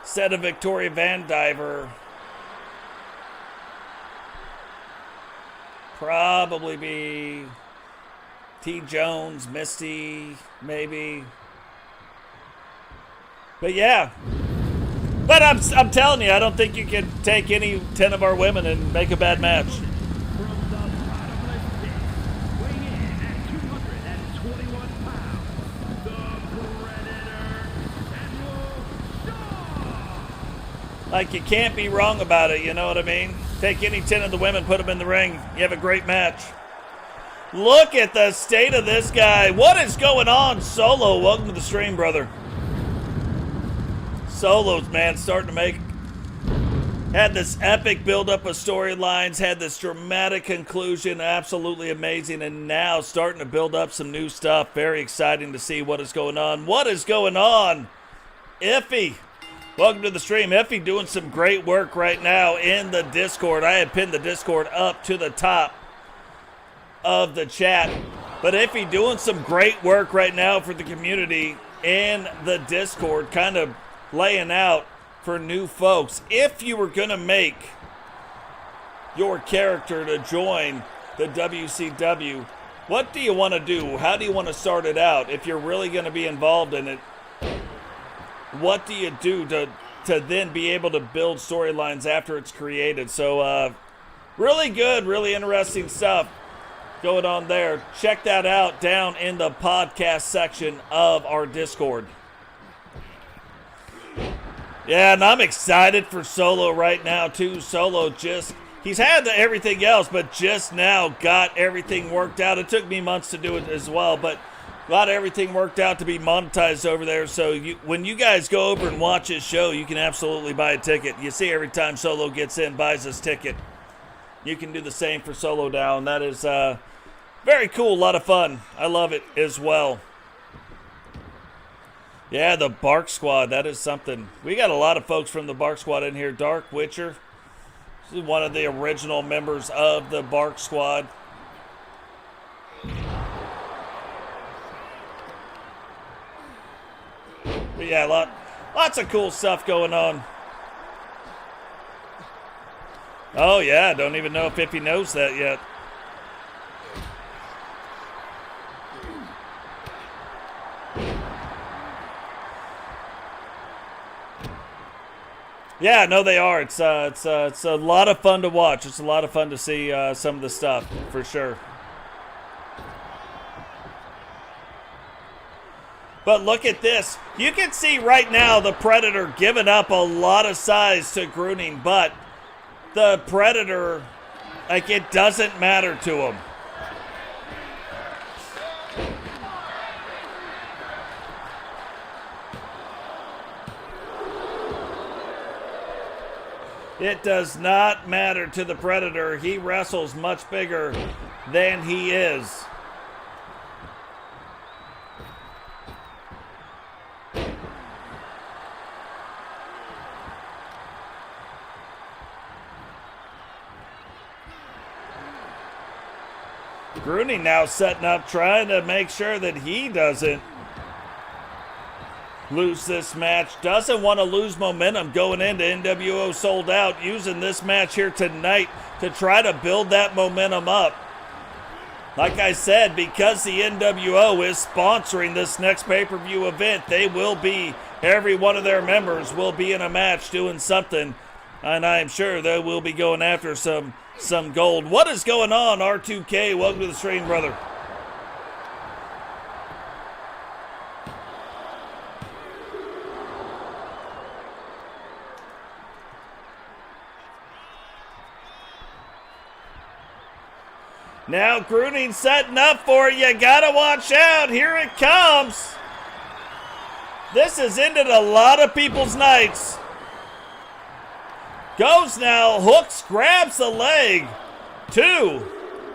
A: Instead of Victoria Van Diver, probably be TJones, Misty, maybe. But yeah. But I'm telling you, I don't think you can take any 10 of our women and make a bad match.
C: From the bottomless pit, weighing in at 221 pounds, the Predator, Shaw!
A: Like, you can't be wrong about it, you know what I mean? Take any 10 of the women, put them in the ring. You have a great match. Look at the state of this guy. What is going on, Solo? Welcome to the stream, brother. Solo's, man, starting to make... Had this epic build-up of storylines, had this dramatic conclusion, absolutely amazing, and now starting to build up some new stuff. Very exciting to see what is going on. What is going on? Iffy. Welcome to the stream. Iffy doing some great work right now in the Discord. I had pinned the Discord up to the top of the chat. But Iffy doing some great work right now for the community in the Discord, kind of laying out for new folks. If you were going to make your character to join the WCW, what do you want to do? How do you want to start it out? If you're really going to be involved in it, what do you do to then be able to build storylines after it's created? So really good, really interesting stuff going on there. Check that out down in the podcast section of our Discord. Yeah, and I'm excited for Solo right now too. Solo he's had everything else, but just now got everything worked out. It took me months to do it as well, but got everything worked out to be monetized over there. So when you guys go over and watch his show, you can absolutely buy a ticket. You see every time Solo gets in, buys his ticket. You can do the same for Solo now, and that is very cool, a lot of fun. I love it as well. Yeah, the Bark Squad, that is something. We got a lot of folks from the Bark Squad in here. Dark Witcher, this is one of the original members of the Bark Squad. But yeah, lots of cool stuff going on. Oh yeah, don't even know if he knows that yet. Yeah, no, they are. It's a lot of fun to watch. It's a lot of fun to see some of the stuff, for sure. But look at this. You can see right now the Predator giving up a lot of size to Grunning, but the Predator, like, it doesn't matter to him. It does not matter to the Predator. He wrestles much bigger than he is. Grunning now setting up, trying to make sure that he doesn't lose this match. Doesn't want to lose momentum going into NWO Sold Out, using this match here tonight to try to build that momentum up. Like I said, because the NWO is sponsoring this next pay-per-view event, they will be, every one of their members will be in a match doing something, and I'm sure they will be going after some gold. What is going on, R2K? Welcome to the stream, brother. Now Grunning setting up for it. You gotta watch out. Here it comes. This has ended a lot of people's nights. Goes now, hooks, grabs the leg. 2,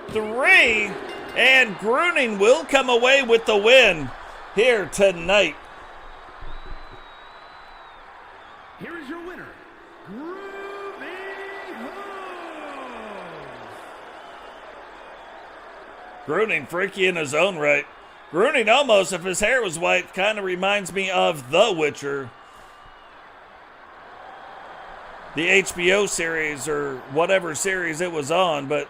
A: 3, and Grunning will come away with the win here tonight.
C: Here is your winner,
A: Grunning freaky in his own right. Grunning almost, if his hair was white, kind of reminds me of The Witcher. The HBO series or whatever series it was on, but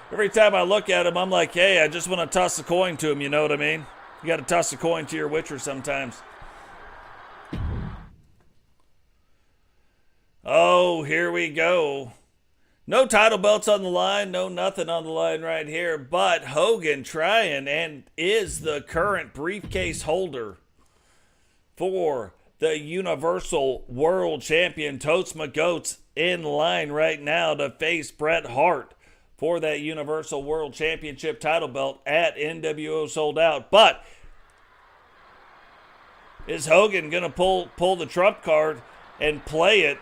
A: every time I look at him, I'm like, hey, I just want to toss a coin to him, you know what I mean? You got to toss a coin to your Witcher sometimes. Oh, here we go. No title belts on the line, no nothing on the line right here, but Hogan trying and is the current briefcase holder for the Universal World Champion. Totes McGotes in line right now to face Bret Hart for that Universal World Championship title belt at NWO Sold Out. But is Hogan going to pull the trump card and play it?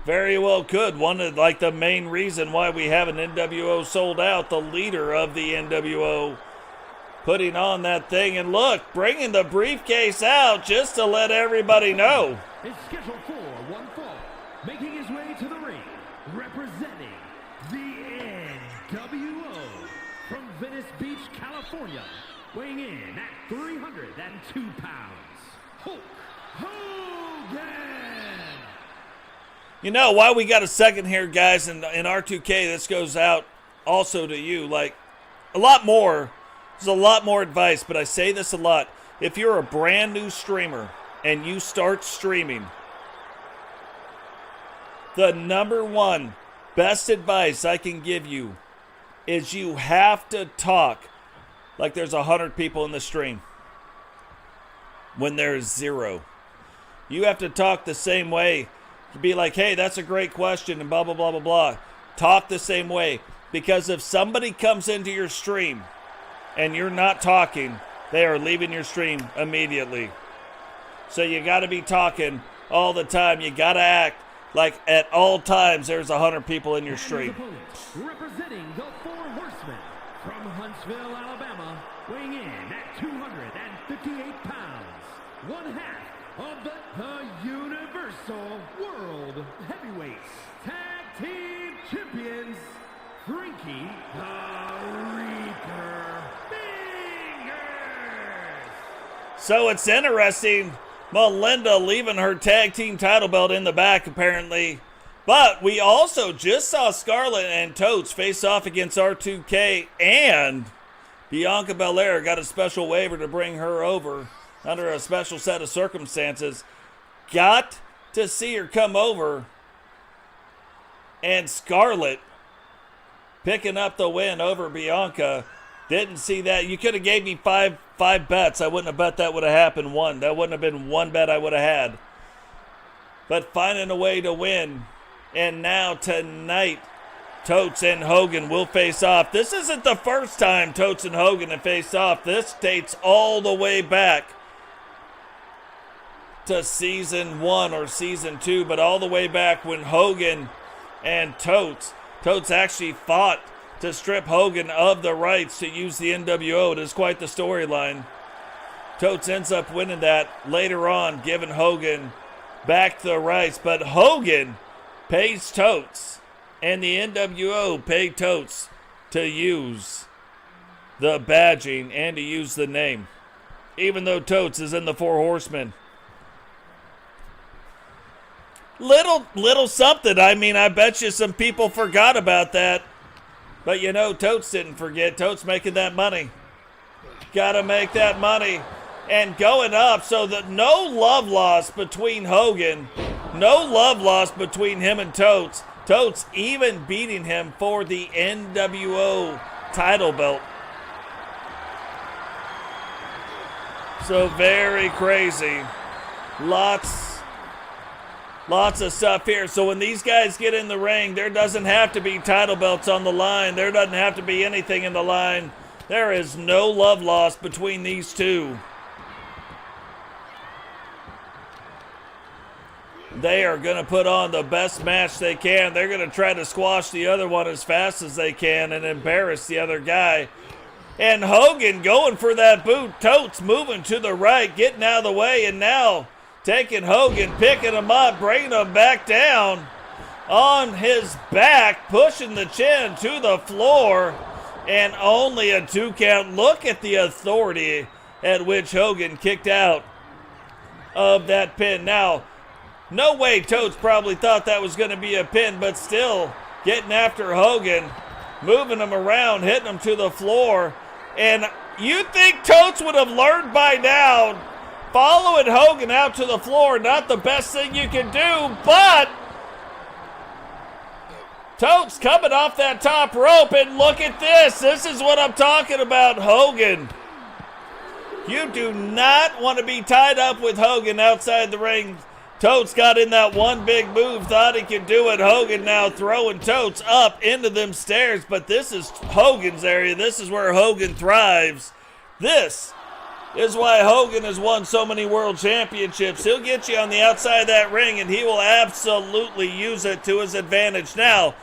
A: Very well could. One of the main reason why we have an NWO Sold Out, the leader of the NWO, putting on that thing. And look, bringing the briefcase out just to let everybody know.
C: Is scheduled for one fall, making his way to the ring, representing the NWO from Venice Beach, California, weighing in at 302 pounds, Hulk Hogan.
A: You know, while we got a second here, guys, and R2K, this goes out also to you. There's a lot more advice, but I say this a lot. If you're a brand new streamer and you start streaming, the number one best advice I can give you is you have to talk like there's 100 people in the stream when there's 0. You have to talk the same way. Be like, hey, that's a great question, and blah, blah, blah, blah, blah. Talk the same way. Because if somebody comes into your stream and you're not talking, they are leaving your stream immediately. So you got to be talking all the time. You got to act like at all times there's 100 people in your stream.
C: Representing the Four Horsemen from Huntsville, Alabama, weighing in at 258 pounds, one half of the Universal World Heavyweights Tag Team Champions, Frankie the Reaper Fingers.
A: So it's interesting. Melinda leaving her tag team title belt in the back, apparently. But we also just saw Scarlett and Totes face off against R2K, and Bianca Belair got a special waiver to bring her over under a special set of circumstances. Got to see her come over, and Scarlett picking up the win over Bianca. Didn't see that. You could have gave me five bets. I wouldn't have bet that would have happened one. That wouldn't have been one bet I would have had. But finding a way to win. And now tonight, Totes and Hogan will face off. This isn't the first time Totes and Hogan have faced off. This dates all the way back to season 1 or season 2, but all the way back when Hogan and Totes actually fought to strip Hogan of the rights to use the NWO. It is quite the storyline. Totes ends up winning that later on, giving Hogan back the rights, but Hogan pays Totes, and the NWO paid Totes to use the badging and to use the name, even though Totes is in the Four Horsemen. Little something. I mean, I bet you some people forgot about that. But you know, Totes didn't forget. Totes making that money. Gotta make that money. And going up so that no love lost between Hogan. No love lost between him and Totes. Totes even beating him for the NWO title belt. So very crazy. Lots of stuff here. So when these guys get in the ring, there doesn't have to be title belts on the line. There doesn't have to be anything in the line. There is no love lost between these two. They are going to put on the best match they can. They're going to try to squash the other one as fast as they can and embarrass the other guy. And Hogan going for that boot. Totes moving to the right, getting out of the way, and now taking Hogan, picking him up, bringing him back down on his back, pushing the chin to the floor, and only a 2 count. Look at the authority at which Hogan kicked out of that pin. Now, no way Totes probably thought that was going to be a pin, but still getting after Hogan, moving him around, hitting him to the floor. And you think Totes would have learned by now, following Hogan out to the floor, not the best thing you can do, but Totes coming off that top rope, and look at this. This is what I'm talking about, Hogan. You do not want to be tied up with Hogan outside the ring. Totes got in that one big move, thought he could do it. Hogan now throwing Totes up into them stairs, but this is Hogan's area. This is where Hogan thrives. This is why Hogan has won so many world championships. He'll get you on the outside of that ring, and he will absolutely use it to his advantage. Now,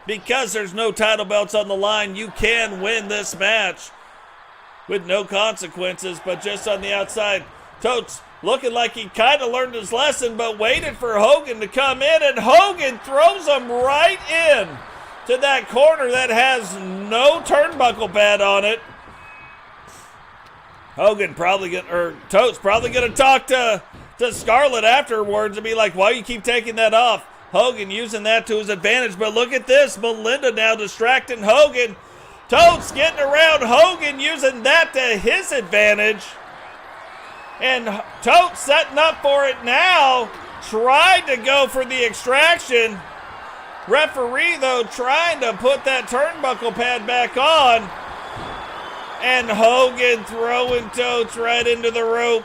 A: because there's no title belts on the line, you can win this match with no consequences, but just on the outside. Totes looking like he kind of learned his lesson, but waited for Hogan to come in, and Hogan throws him right in to that corner that has no turnbuckle pad on it. Hogan Totes probably gonna talk to Scarlett afterwards and be like, why you keep taking that off? Hogan using that to his advantage, but look at this. Melinda now distracting Hogan. Totes getting around Hogan, using that to his advantage. And Totes setting up for it now. Tried to go for the extraction. Referee, though, trying to put that turnbuckle pad back on. And Hogan throwing Totes right into the rope.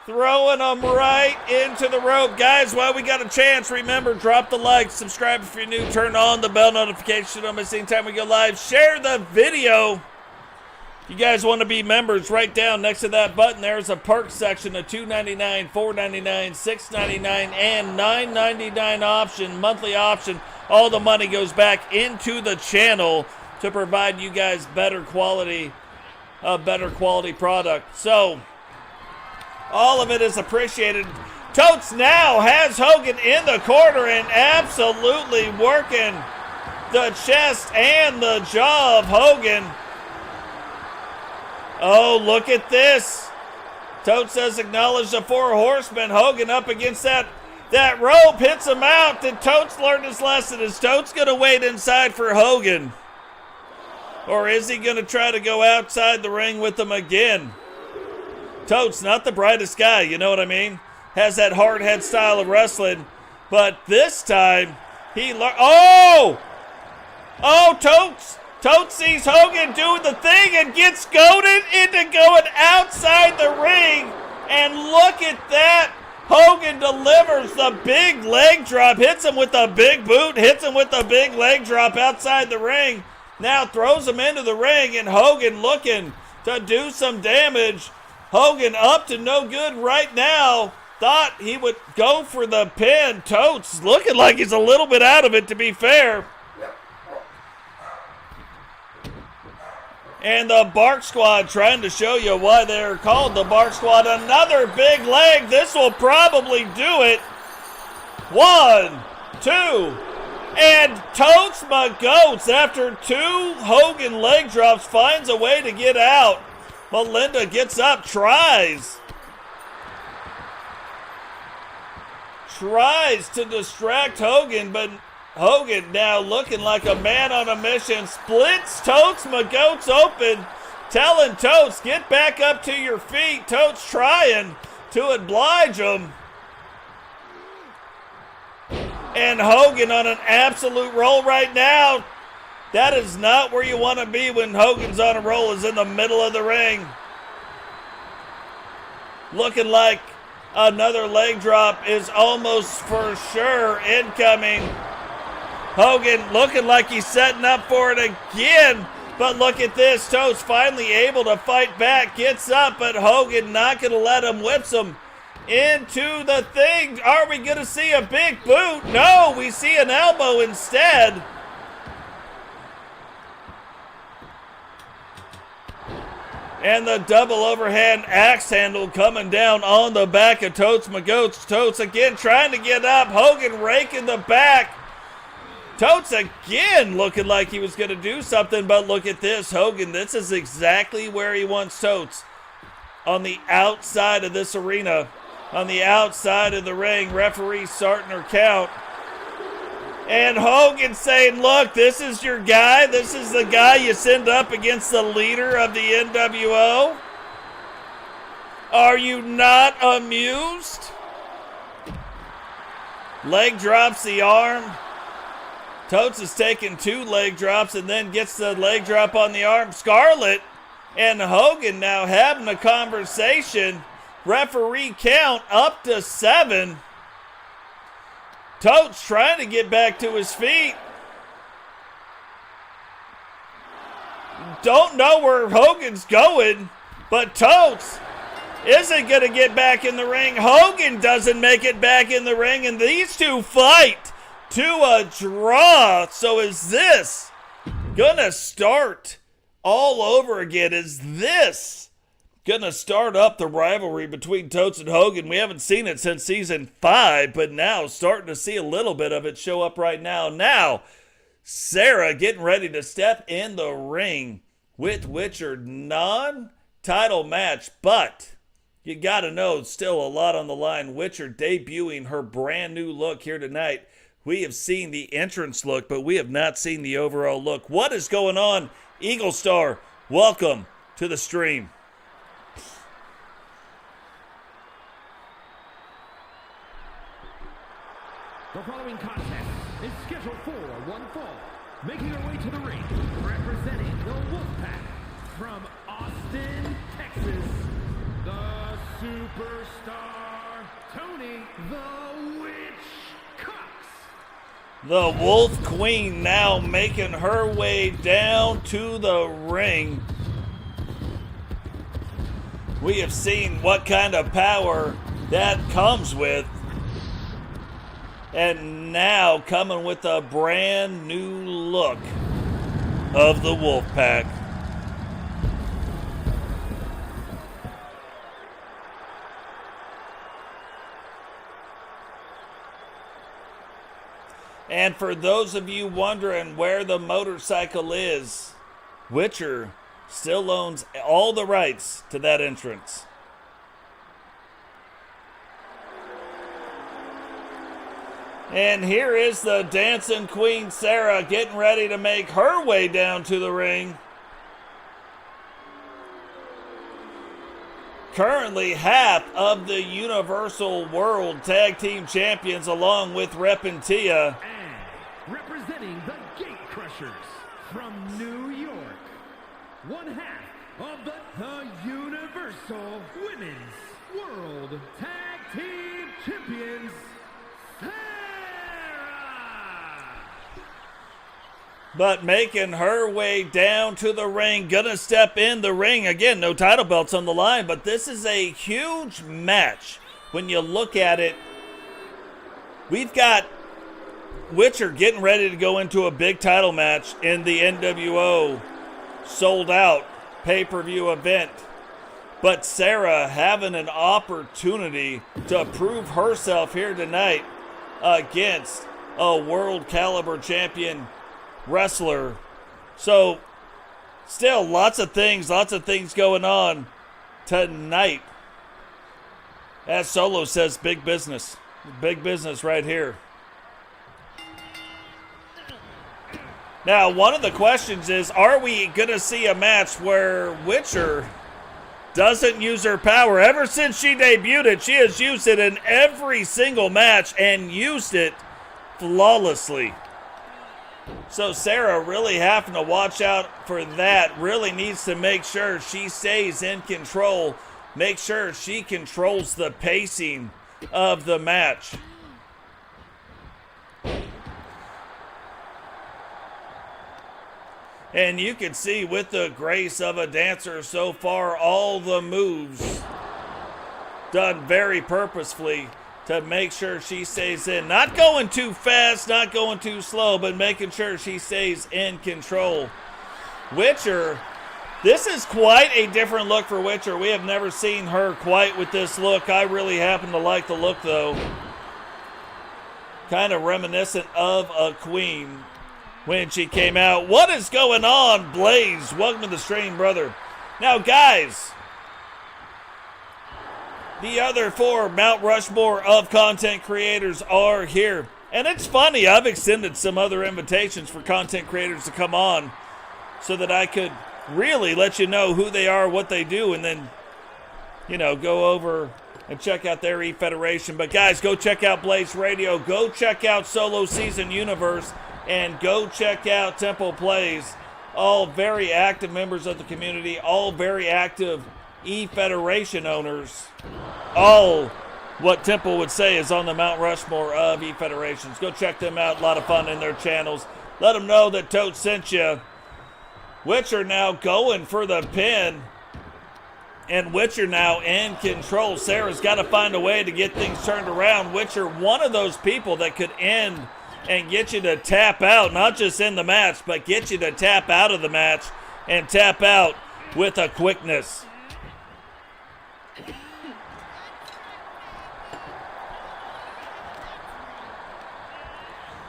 A: Throwing them right into the rope. Guys, while we got a chance, remember, drop the like, subscribe if you're new, turn on the bell notification so you don't miss any time we go live. Share the video. You guys want to be members, right down next to that button, there's a perk section, a $2.99, $4.99, $6.99, and $9.99 option, monthly option. All the money goes back into the channel to provide you guys better quality product. So, all of it is appreciated. Totes now has Hogan in the corner and absolutely working the chest and the jaw of Hogan. Oh, look at this. Totes says acknowledge the Four Horsemen. Hogan up against that rope, hits him out. Did Totes learn his lesson? Is Totes going to wait inside for Hogan? Or is he going to try to go outside the ring with him again? Totes, not the brightest guy, you know what I mean? Has that hard head style of wrestling. But this time, he learned. Oh! Oh, Totes sees Hogan doing the thing and gets goaded into going outside the ring. And look at that. Hogan delivers the big leg drop, hits him with a big boot, hits him with a big leg drop outside the ring. Now throws him into the ring, and Hogan looking to do some damage. Hogan up to no good right now. Thought he would go for the pin. Totes looking like he's a little bit out of it, to be fair. And the Bark Squad trying to show you why they're called the Bark Squad. Another big leg. This will probably do it. 1, 2, And Totes McGotes, after 2 Hogan leg drops, finds a way to get out. Melinda gets up, tries to distract Hogan, but Hogan now looking like a man on a mission, splits Totes McGotes open, telling Totes, get back up to your feet. Totes trying to oblige him. And Hogan on an absolute roll right now. That is not where you want to be when Hogan's on a roll, is in the middle of the ring. Looking like another leg drop is almost for sure incoming. Hogan looking like he's setting up for it again. But look at this. Totes finally able to fight back. Gets up, but Hogan not going to let him. Whips him into the thing. Are we going to see a big boot? No, we see an elbow instead. And the double overhand axe handle coming down on the back of Totes McGotes. Totes again trying to get up. Hogan raking the back. Totes again looking like he was going to do something, but look at this. Hogan, this is exactly where he wants Totes. On the outside of this arena. On the outside of the ring. Referee starting her count. And Hogan saying, look, this is your guy. This is the guy you send up against the leader of the NWO. Are you not amused? Leg drops the arm. Totes is taking 2 leg drops and then gets the leg drop on the arm. Scarlett and Hogan now having a conversation. Referee count up to 7. Totes trying to get back to his feet. Don't know where Hogan's going, but Totes isn't going to get back in the ring. Hogan doesn't make it back in the ring, and these two fight to a draw. So is this going to start all over again? Is this going to start up the rivalry between Totes and Hogan? We haven't seen it since season 5, but now starting to see a little bit of it show up right now. Now, Serra getting ready to step in the ring with Witcher. Non-title match, but you got to know, still a lot on the line. Witcher debuting her brand new look here tonight. We have seen the entrance look, but we have not seen the overall look. What is going on? Eagle Star, welcome to the stream.
C: The following contest is scheduled for one fall. Making her way to the ring, representing the Wolfpack from Austin, Texas, the Superstar, Tony the Witch Cox.
A: The Wolf Queen now making her way down to the ring. We have seen what kind of power that comes with. And now coming with a brand new look of the Wolfpack. And for those of you wondering where the motorcycle is, Witcher still owns all the rights to that entrance. And here is the dancing queen Serra getting ready to make her way down to the ring. Currently half of the Universal World Tag Team Champions along with Repentia.
C: And representing the Gate Crushers from New York, one half of the Universal Women's World Tag Team Champions, Serra.
A: But making her way down to the ring, gonna step in the ring. Again, no title belts on the line, but this is a huge match. When you look at it, we've got Witcher getting ready to go into a big title match in the NWO sold out pay-per-view event. But Serra having an opportunity to prove herself here tonight against a world caliber champion wrestler. So still lots of things going on tonight. As Solo says, big business right here. Now, one of the questions is, are we going to see a match where Witcher doesn't use her power? Ever since she debuted it, she has used it in every single match and used it flawlessly. So Serra really having to watch out for that. Really needs to make sure she stays in control. Make sure she controls the pacing of the match. And you can see with the grace of a dancer so far, all the moves done very purposefully to make sure she stays in. Not going too fast, not going too slow, but making sure she stays in control. Witcher, this is quite a different look for Witcher. We have never seen her quite with this look. I really happen to like the look, though. Kind of reminiscent of a queen when she came out. What is going on, Blaze? Welcome to the stream, brother. Now, guys, the other 4 Mount Rushmore of content creators are here. And it's funny, I've extended some other invitations for content creators to come on so that I could really let you know who they are, what they do, and then, you know, go over and check out their E-Federation. But, guys, go check out Blaze Radio. Go check out Solo Season Universe. And go check out Temple Plays. All very active members of the community. All very active E-Federation owners. All what Temple would say is on the Mount Rushmore of E-Federations. Go check them out. A lot of fun in their channels. Let them know that Totes sent you. Witcher now going for the pin. And Witcher now in control. Serra's got to find a way to get things turned around. Witcher, one of those people that could end and get you to tap out, not just in the match, but get you to tap out of the match and tap out with a quickness.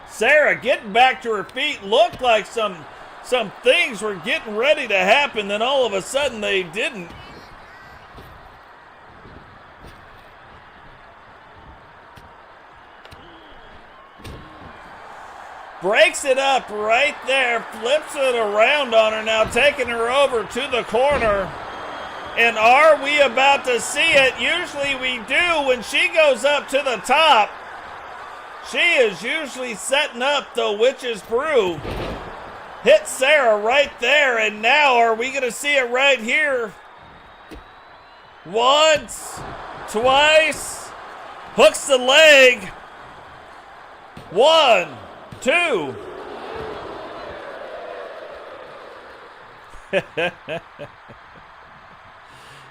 A: Serra getting back to her feet. Looked like some things were getting ready to happen, then all of a sudden they didn't. Breaks it up right there, flips it around on her now, taking her over to the corner. And are we about to see it? Usually we do. When she goes up to the top, she is usually setting up the Witch's Brew. Hit Serra right there, and now are we going to see it right here? Once, twice, hooks the leg. 1, 2.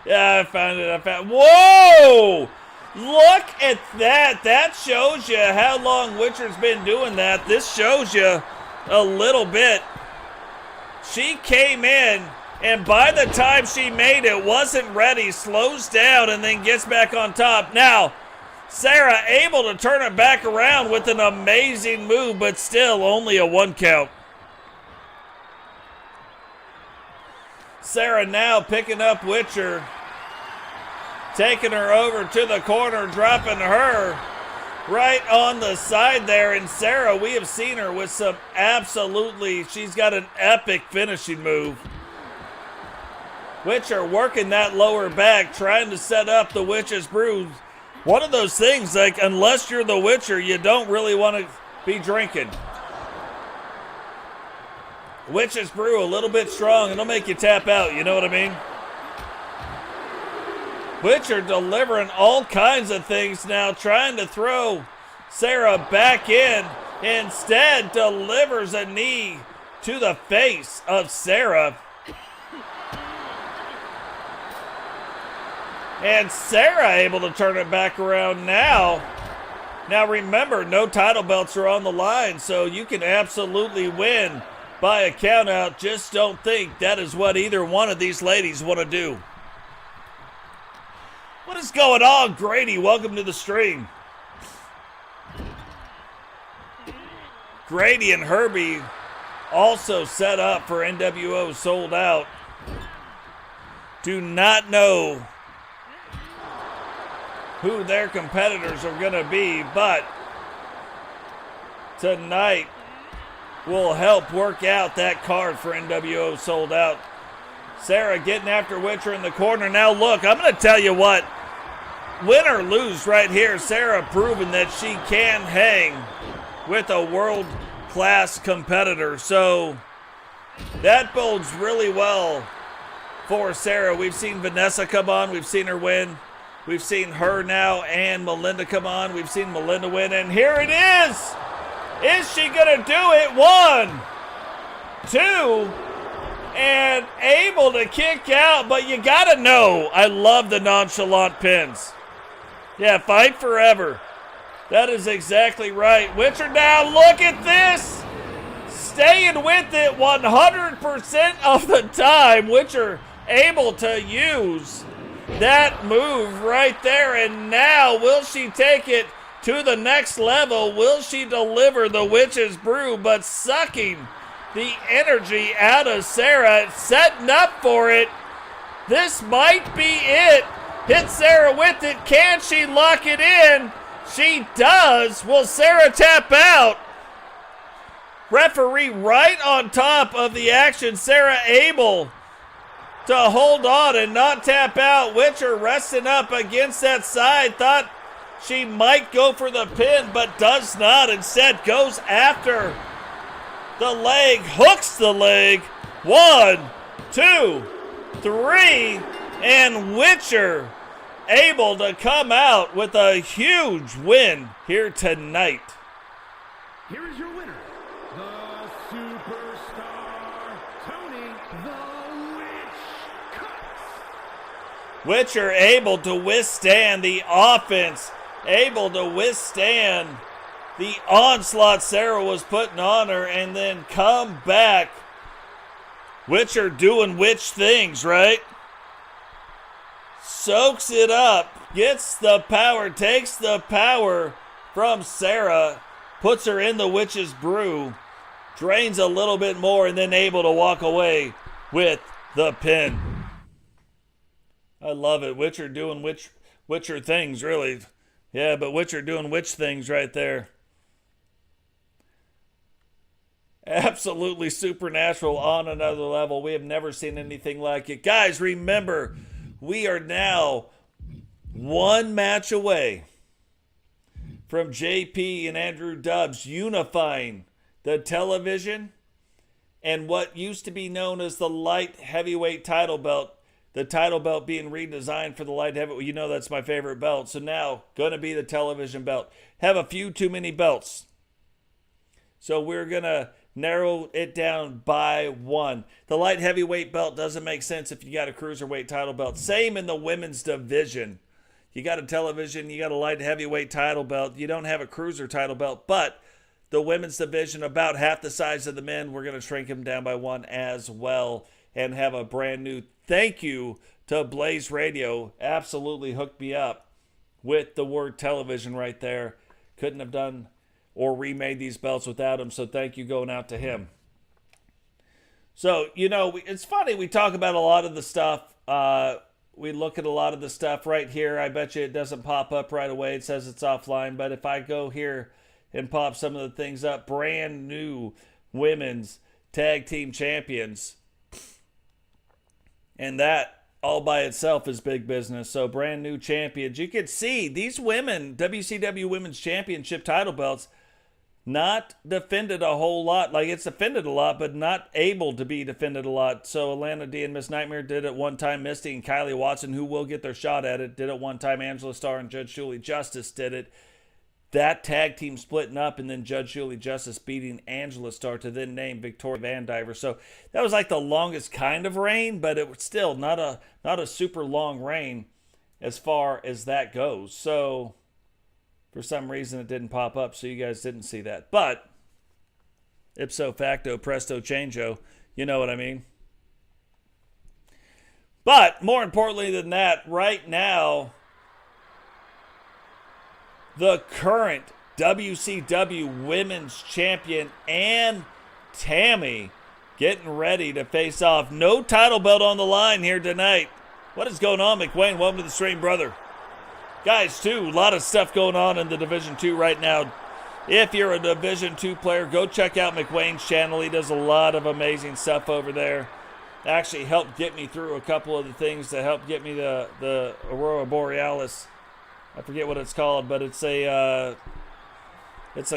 A: Yeah, I found it. Whoa! Look at that. That shows you how long Witcher's been doing that. This shows you a little bit. She came in, and by the time she made it, wasn't ready, slows down, and then gets back on top. Now, Serra able to turn it back around with an amazing move, but still only a 1 count. Serra now picking up Witcher, taking her over to the corner, dropping her right on the side there. And Serra, we have seen her with some absolutely, she's got an epic finishing move. Witcher working that lower back, trying to set up the Witch's Brew. One of those things, like, unless you're the Witcher, you don't really want to be drinking. Witch's Brew, a little bit strong, it'll make you tap out, you know what I mean? Witcher delivering all kinds of things now, trying to throw Serra back in. Instead, delivers a knee to the face of Serra. And Serra able to turn it back around now. Now remember, no title belts are on the line, so you can absolutely win by a count out. Just don't think that is what either one of these ladies want to do. What is going on, Grady? Welcome to the stream. Grady and Herbie also set up for NWO Sold Out. Do not know who their competitors are going to be, but tonight will help work out that card for NWO Sold Out. Serra getting after Witcher in the corner. Now look, I'm going to tell you what, win or lose right here, Serra proving that she can hang with a world-class competitor. So that bodes really well for Serra. We've seen Vanessa come on. We've seen her win. We've seen her now and Melinda come on. We've seen Melinda win. And here it is. Is she going to do it? 1, 2, and able to kick out. But you got to know, I love the nonchalant pins. Yeah, fight forever. That is exactly right. Witcher now, look at this. Staying with it 100% of the time. Witcher able to use that move right there. And now, will she take it to the next level? Will she deliver the Witch's Brew? But sucking the energy out of Serra, setting up for it. This might be it. Hit Serra with it. Can she lock it in? She does. Will Serra tap out? Referee right on top of the action. Serra able to hold on and not tap out. Witcher resting up against that side. Thought she might go for the pin, but does not. Instead goes after the leg. Hooks the leg. 1, 2, 3. And Witcher able to come out with a huge win here tonight.
C: Here is your winner, the Superstar, Tony the Witch Cuts.
A: Witcher able to withstand the offense, able to withstand the onslaught Serra was putting on her, and then come back. Witcher doing witch things, right? Soaks it up, gets the power, takes the power from Serra, puts her in the Witch's Brew, drains a little bit more, and then able to walk away with the pin. I love it. Witcher doing Witcher things, really. Yeah, but Witcher doing witch things right there. Absolutely supernatural on another level. We have never seen anything like it. Guys, remember, we are now one match away from JP and Andrew Dubs unifying the television and what used to be known as the light heavyweight title belt. The title belt being redesigned for the light heavyweight. You know that's my favorite belt. So now, going to be the television belt. Have a few too many belts. So we're going to narrow it down by one. The light heavyweight belt doesn't make sense if you got a cruiserweight title belt. Same in the women's division. You got a television, you got a light heavyweight title belt. You don't have a cruiser title belt, but the women's division about half the size of the men. We're going to shrink them down by one as well and have a brand new thank you to Blaze Radio. Absolutely hooked me up with the word television right there. Couldn't have done or remade these belts without him, so thank you going out to him. So, you know, it's funny, we talk about a lot of the stuff. We look at a lot of the stuff right here. I bet you it doesn't pop up right away. It says it's offline, but if I go here and pop some of the things up, brand new women's tag team champions, and that all by itself is big business. So brand new champions. You can see these women, WCW Women's Championship title belts, not defended a whole lot. Like, it's defended a lot, but not able to be defended a lot. So Alana D and Miss Nightmare did it one time. Misty and Kylie Watson, who will get their shot at it, did it one time. Angela Starr and Judge Julie Justice did it. That tag team splitting up, and then Judge Julie Justice beating Angela Starr to then name Victoria Van Diver. So that was like the longest kind of reign, but it was still not a super long reign as far as that goes. So for some reason it didn't pop up, so you guys didn't see that. But ipso facto, presto changeo, you know what I mean. But more importantly than that, right now, the current WCW Women's Champion, and Tammy getting ready to face off. No title belt on the line here tonight. What is going on, McWayne? Welcome to the stream, brother. Guys, too, a lot of stuff going on in the Division 2 right now. If you're a Division 2 player, go check out McWayne's channel. He does a lot of amazing stuff over there. Actually helped get me through a couple of the things that helped get me the Aurora Borealis. I forget what it's called, but it's a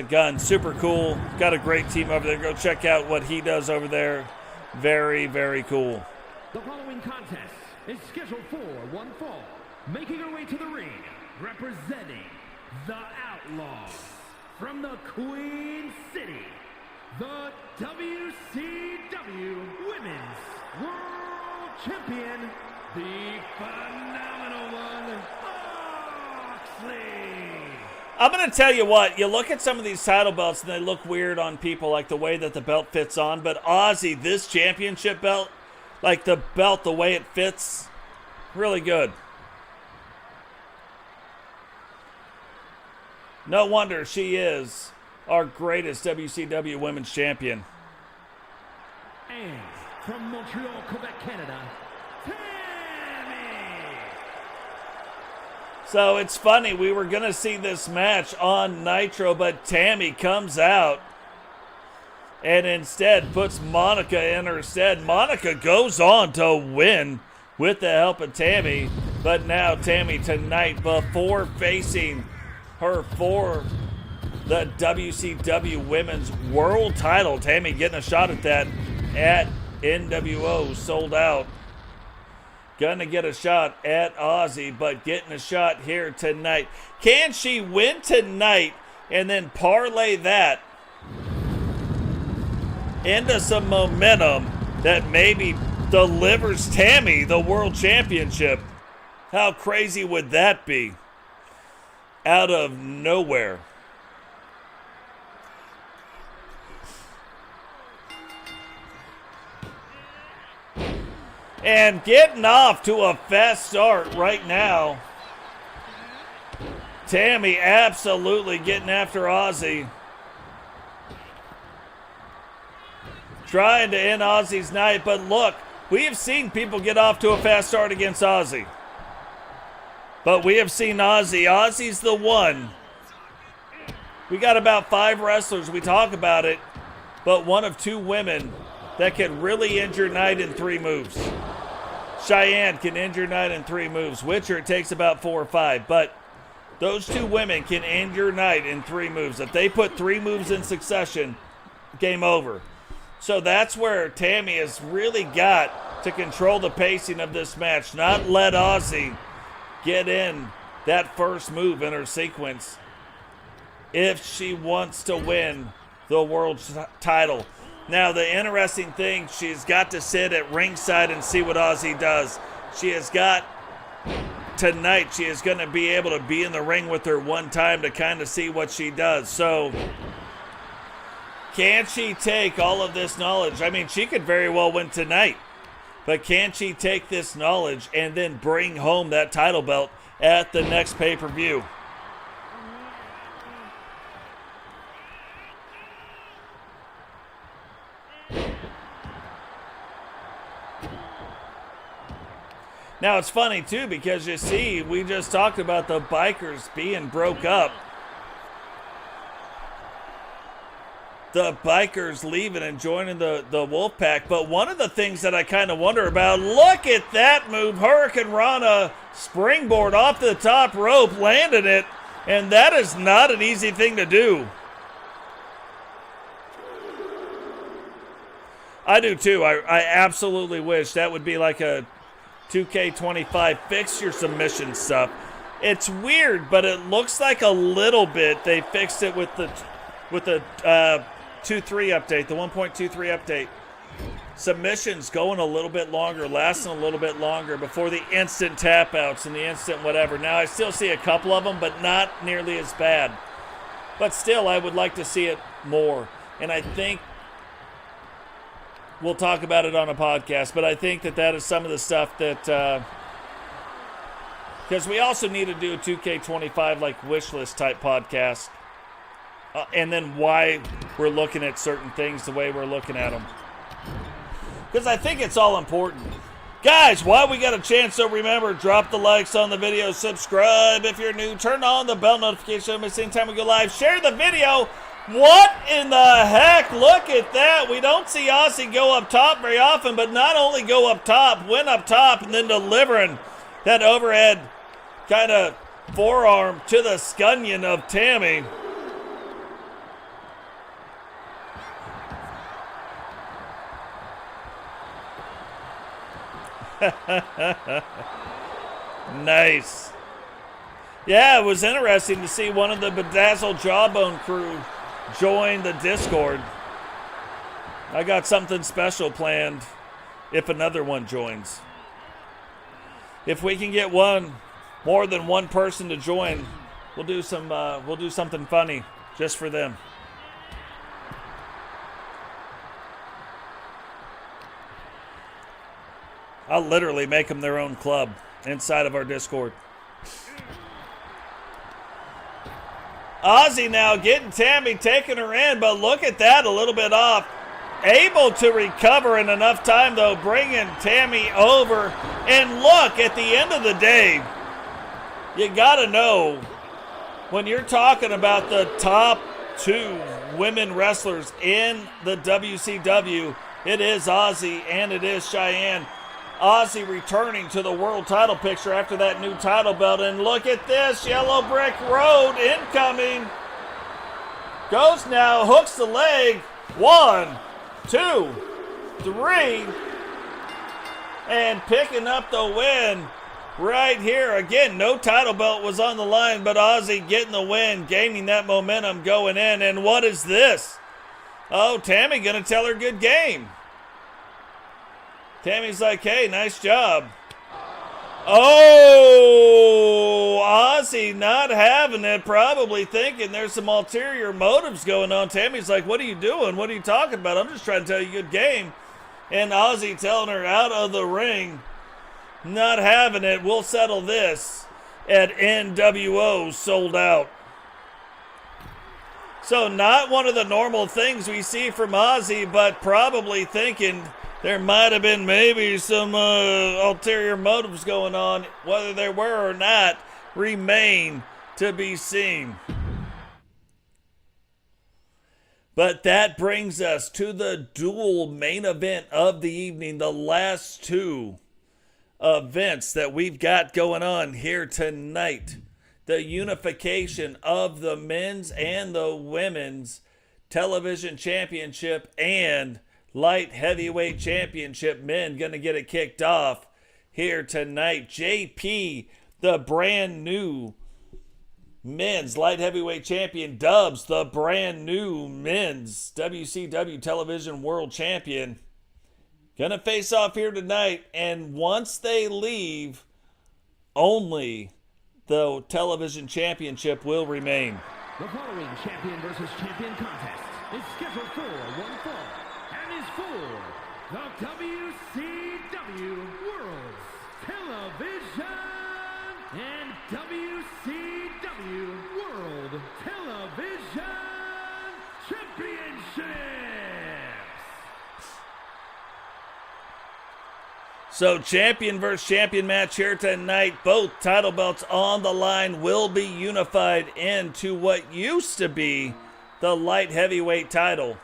A: gun. Super cool. Got a great team over there. Go check out what he does over there. Very, very cool.
C: The following contest is scheduled for one fall. Making her way to the ring, representing the Outlaws from the Queen City, the WCW Women's World Champion, the phenomenal one, Moxley.
A: I'm going to tell you what, you look at some of these title belts and they look weird on people, like the way that the belt fits on, but Ozzy, this championship belt, like the belt, the way it fits, really good. No wonder she is our greatest WCW Women's Champion.
C: And from Montreal, Quebec, Canada, Tammy.
A: So it's funny, we were going to see this match on Nitro, but Tammy comes out and instead puts Monica in her stead. Monica goes on to win with the help of Tammy, but now Tammy tonight, before facing her for the WCW Women's World title, Tammy getting a shot at that at NWO, sold out. Gonna get a shot at Ozzy, but getting a shot here tonight. Can she win tonight and then parlay that into some momentum that maybe delivers Tammy the World Championship? How crazy would that be? Out of nowhere. And getting off to a fast start right now. Tammy absolutely getting after Ozzy. Trying to end Ozzy's night, but look, we have seen people get off to a fast start against Ozzy. But we have seen Ozzy. Ozzy's the one. We got about 5 wrestlers, we talk about it, but one of 2 women that can really end your night in 3 moves. Cheyenne can end your night in 3 moves. Witcher, it takes about 4 or 5, but those 2 women can end your night in 3 moves. If they put 3 moves in succession, game over. So that's where Tammy has really got to control the pacing of this match, not let Ozzy get in that first move in her sequence if she wants to win the world title. Now, the interesting thing, she's got to sit at ringside and see what Ozzy does. She has got, tonight, she is going to be able to be in the ring with her one time to kind of see what she does. So, can she take all of this knowledge? I mean, she could very well win tonight. But can she take this knowledge and then bring home that title belt at the next pay-per-view? Now, it's funny, too, because you see, we just talked about the bikers being broke up. The bikers leaving and joining the Wolfpack. But one of the things that I kind of wonder about, look at that move. Hurricane Rana springboard off the top rope, landed it, and that is not an easy thing to do. I do too. I absolutely wish that would be like a 2K25 fix your submission stuff. It's weird, but it looks like a little bit they fixed it with the 2.3 update, the 1.23 update. Submissions going a little bit longer, lasting a little bit longer before the instant tap outs and the instant whatever. Now, I still see a couple of them, but not nearly as bad. But still, I would like to see it more. And I think we'll talk about it on a podcast, but I think that is some of the stuff that, because we also need to do a 2K25 like wish list type podcast and then why we're looking at certain things the way we're looking at them. Because I think it's all important. Guys, while we got a chance, so remember, drop the likes on the video, subscribe if you're new, turn on the bell notification so you don't miss any time we go live, share the video. What in the heck? Look at that. We don't see Ozzy go up top very often, but not only go up top, win up top, and then delivering that overhead kind of forearm to the scunion of Tammy. Nice. Yeah, it was interesting to see one of the Bedazzled Jawbone crew join the Discord. I got something special planned if another one joins. If we can get more than one person to join, we'll do something funny just for them. I'll literally make them their own club inside of our Discord. Ozzy now getting Tammy, taking her in, but look at that, a little bit off. Able to recover in enough time, though, bringing Tammy over. And look, at the end of the day, you got to know, when you're talking about the top 2 women wrestlers in the WCW, it is Ozzy and it is Cheyenne. Ozzy returning to the world title picture after that new title belt. And look at this, yellow brick road incoming. Goes now, hooks the leg. 1, 2, 3. And picking up the win right here. Again, no title belt was on the line, but Ozzy getting the win, gaining that momentum going in. And what is this? Oh, Tammy going to tell her good game. Tammy's like, hey, nice job. Oh, Ozzy not having it, probably thinking there's some ulterior motives going on. Tammy's like, what are you doing? What are you talking about? I'm just trying to tell you good game. And Ozzy telling her out of the ring, not having it. We'll settle this at NWO Sold Out. So not one of the normal things we see from Ozzy, but probably thinking there might have been maybe some ulterior motives going on. Whether there were or not remain to be seen. But that brings us to the dual main event of the evening, the last 2 events that we've got going on here tonight. The unification of the men's and the women's television championship and light heavyweight championship. Men gonna get it kicked off here tonight. JP, the brand new men's light heavyweight champion, Dubs, the brand new men's WCW television world champion, gonna face off here tonight. And once they leave, only the television championship will remain.
C: The following champion versus champion contest is scheduled for one fall and is for the WCW World Television and WCW World Television Championships.
A: So champion versus champion match here tonight. Both title belts on the line will be unified into what used to be the light heavyweight title.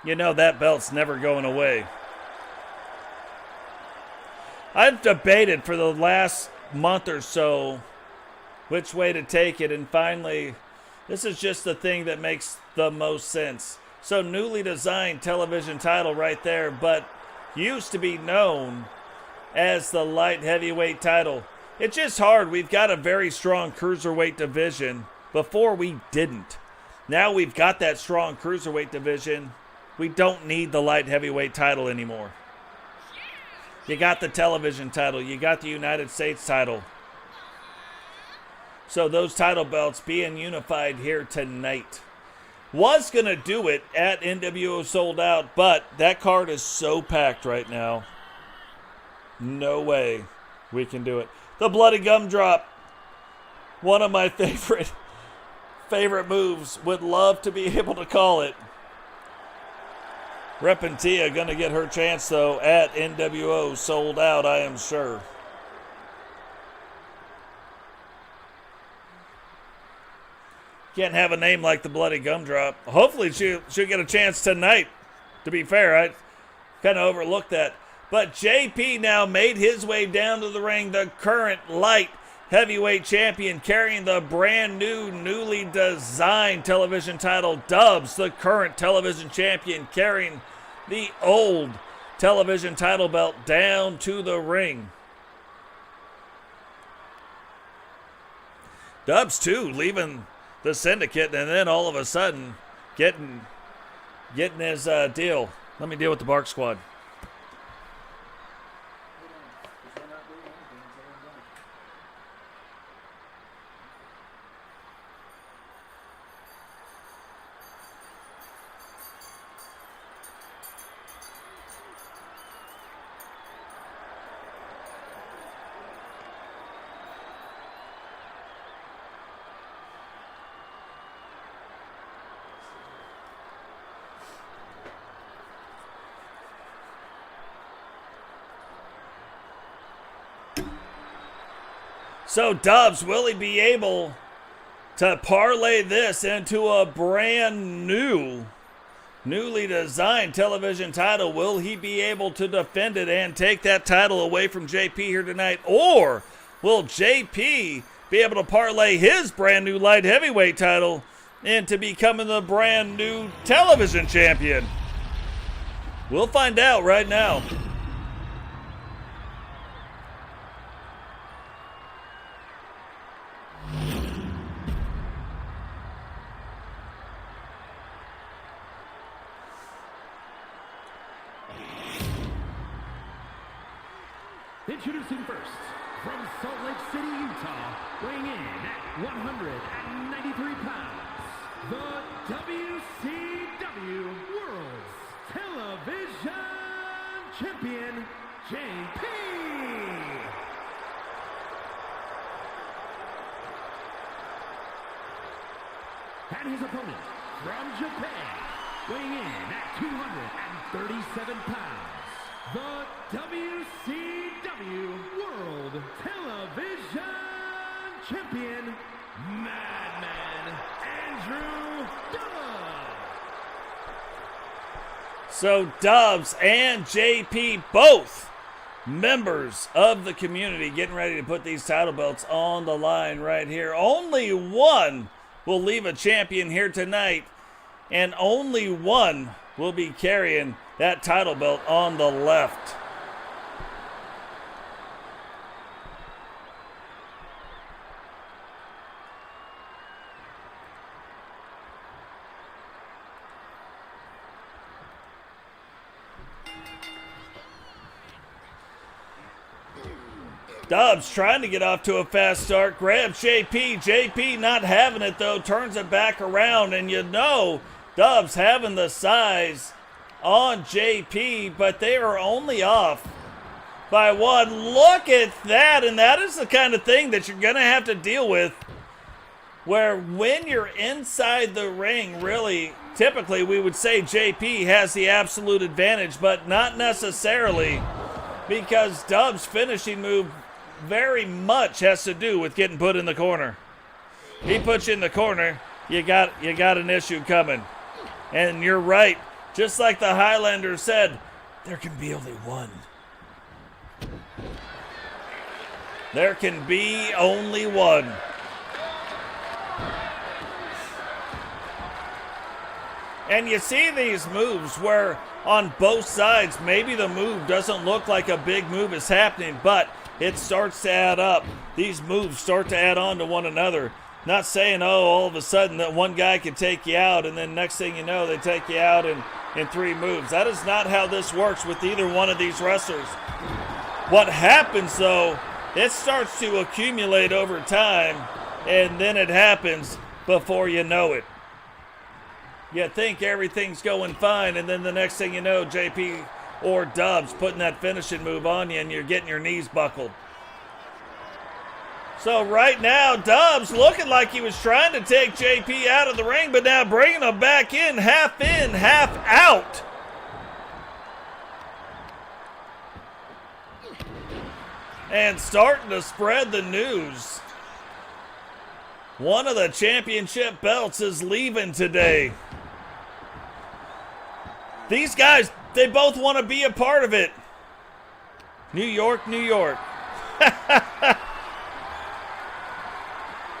A: You know that belt's never going away. I've debated for the last month or so which way to take it, and finally, this is just the thing that makes the most sense. So newly designed television title right there, but used to be known as the light heavyweight title. It's just hard. We've got a very strong cruiserweight division. Before we didn't. Now we've got that strong cruiserweight division. We don't need the light heavyweight title anymore. You got the television title. You got the United States title. So those title belts being unified here tonight. Was going to do it at NWO Sold Out, but that card is so packed right now. No way we can do it. The Bloody Gumdrop. One of my favorite favorite moves. Would love to be able to call it. Repentia going to get her chance, though, at NWO. Sold out, I am sure. Can't have a name like the Bloody Gumdrop. Hopefully she'll get a chance tonight, to be fair. I kind of overlooked that. But JP now made his way down to the ring, the current light heavyweight champion, carrying the brand new, newly designed television title. Dubs, the current television champion, carrying the old television title belt down to the ring. Dubs, too, leaving the syndicate, and then all of a sudden getting his deal. Let me deal with the Bark Squad. So Dubs, will he be able to parlay this into a brand new, newly designed television title? Will he be able to defend it and take that title away from JP here tonight? Or will JP be able to parlay his brand new light heavyweight title into becoming the brand new television champion? We'll find out right now.
C: Introducing first, from Salt Lake City, Utah, weighing in at 193 pounds, the WCW World Television Champion, JP. And his opponent, from Japan, weighing in at 237 pounds, the WCW World Television Champion, Madman Andrew Dubs.
A: So Dubs and JP, both members of the community, getting ready to put these title belts on the line right here. Only one will leave a champion here tonight, and only one will be carrying that title belt on the left. Dubs trying to get off to a fast start, grabs JP. JP not having it though, turns it back around, and you know Dubs having the size on JP, but they are only off by one. Look at that, and that is the kind of thing that you're going to have to deal with, where when you're inside the ring, really, typically we would say JP has the absolute advantage, but not necessarily, because Dubs' finishing move very much has to do with getting put in the corner. He puts you in the corner, you got an issue coming. And you're right. Just like the Highlander said, there can be only one. There can be only one. And you see these moves where on both sides, maybe the move doesn't look like a big move is happening, but it starts to add up. These moves start to add on to one another. Not saying, oh, all of a sudden that one guy can take you out, and then next thing you know, they take you out in 3 moves. That is not how this works with either one of these wrestlers. What happens, though, it starts to accumulate over time, and then it happens before you know it. You think everything's going fine, and then the next thing you know, JP or Dubs putting that finishing move on you, and you're getting your knees buckled. So right now, Dubs looking like he was trying to take JP out of the ring, but now bringing him back in, half out. And starting to spread the news. One of the championship belts is leaving today. These guys, they both want to be a part of it. New York, New York.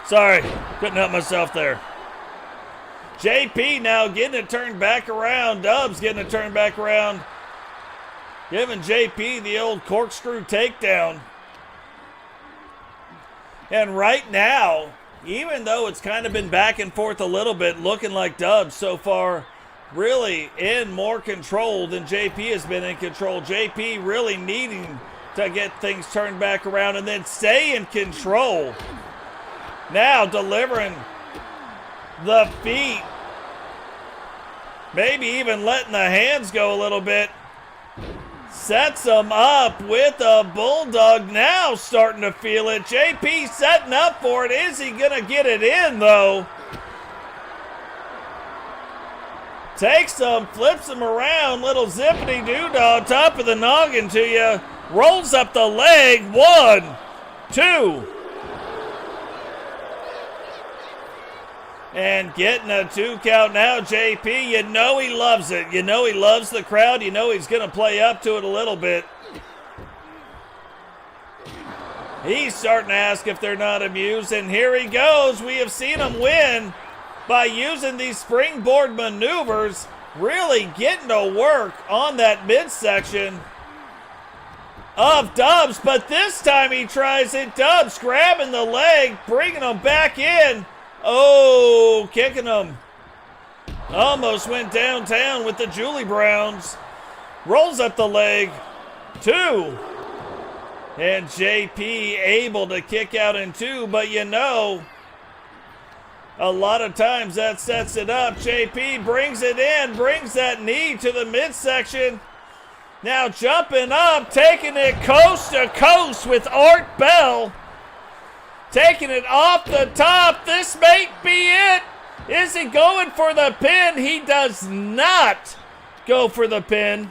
A: Sorry, couldn't help myself there. JP now getting it turned back around. Dubs getting it turned back around. Giving JP the old corkscrew takedown. And right now, even though it's kind of been back and forth a little bit, looking like Dubs so far really in more control than JP has been in control. JP really needing to get things turned back around and then stay in control. Now delivering the feet. Maybe even letting the hands go a little bit. Sets him up with a bulldog. Now starting to feel it. JP setting up for it. Is he going to get it in though? Takes him, flips him around. Little zippity doo-dah, top of the noggin to you. Rolls up the leg. 1, 2. And getting a 2 count now, JP. You know he loves it. You know he loves the crowd. You know he's going to play up to it a little bit. He's starting to ask if they're not amused. And here he goes. We have seen him win by using these springboard maneuvers. Really getting to work on that midsection of Dubs. But this time he tries it. Dubs grabbing the leg, bringing him back in. Oh, kicking him. Almost went downtown with the Julie Browns. Rolls up the leg. 2. And JP able to kick out in 2, but you know, a lot of times that sets it up. JP brings it in, brings that knee to the midsection. Now jumping up, taking it coast to coast with Art Bell. Taking it off the top. This may be it. Is he going for the pin? He does not go for the pin.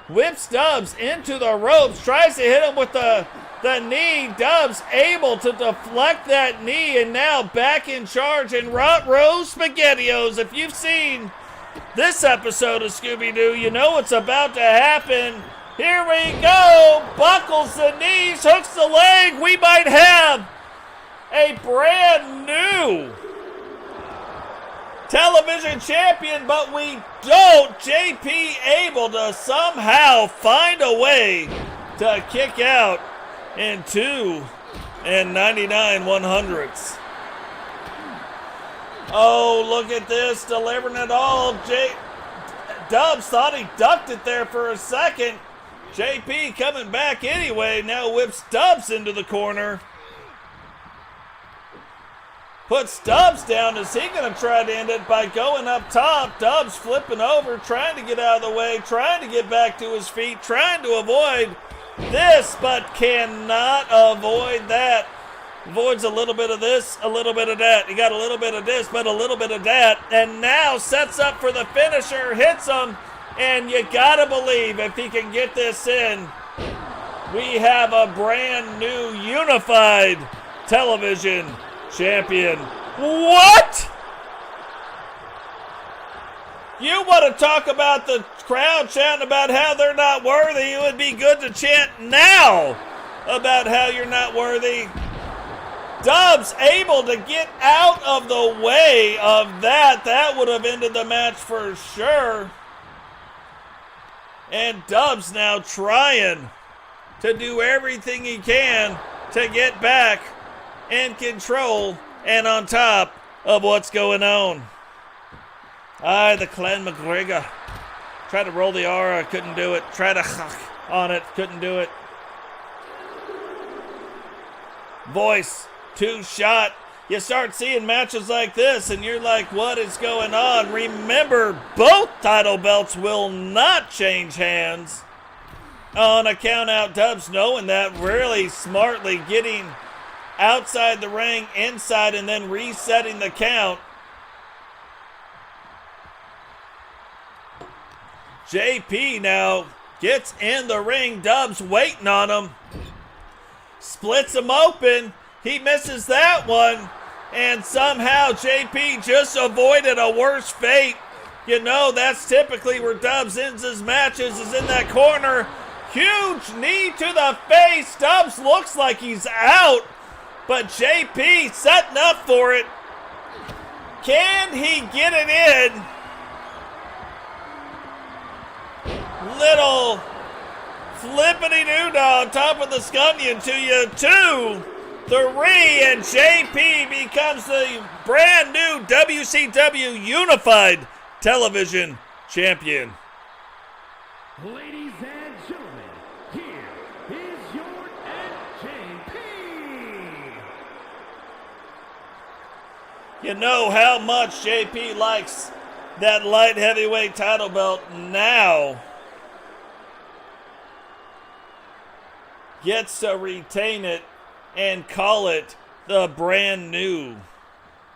A: Whips Dubs into the ropes. Tries to hit him with the knee. Dubs able to deflect that knee and now back in charge. And Rose SpaghettiOs, if you've seen this episode of Scooby-Doo, you know what's about to happen. Here we go. Buckles the knees, hooks the leg. We might have a brand new television champion, but we don't. JP able to somehow find a way to kick out in 2 99/100ths. Oh, look at this, delivering it all. Dubs thought he ducked it there for a second. JP coming back anyway, now whips Dubs into the corner. Puts Dubs down. Is he going to try to end it by going up top? Dubs flipping over, trying to get out of the way, trying to get back to his feet, trying to avoid this, but cannot avoid that. Avoids a little bit of this, a little bit of that. He got a little bit of this, but a little bit of that. And now sets up for the finisher, hits him, and you got to believe if he can get this in, we have a brand new unified television champion. What? You want to talk about the crowd chanting about how they're not worthy? It would be good to chant now about how you're not worthy. Dubs able to get out of the way of that. That would have ended the match for sure. And Dubs now trying to do everything he can to get back in control and on top of what's going on. The Clan McGregor. Tried to roll the aura, couldn't do it. Tried to on it, couldn't do it. Voice, 2-shot. You start seeing matches like this and you're like, what is going on? Remember, both title belts will not change hands on a count out. Dubs knowing that, really smartly getting outside the ring, inside, and then resetting the count. JP now gets in the ring. Dubs waiting on him. Splits him open. He misses that one. And somehow JP just avoided a worse fate. You know, that's typically where Dubs ends his matches, is in that corner. Huge knee to the face. Dubs looks like he's out. But JP setting up for it. Can he get it in? Little flippity-doo on top of the scunion to you. 2, 3, and JP becomes the brand new WCW Unified Television Champion.
C: Ladies and gentlemen, here is your JP.
A: You know how much JP likes that light heavyweight title belt now. Gets to retain it and call it the brand new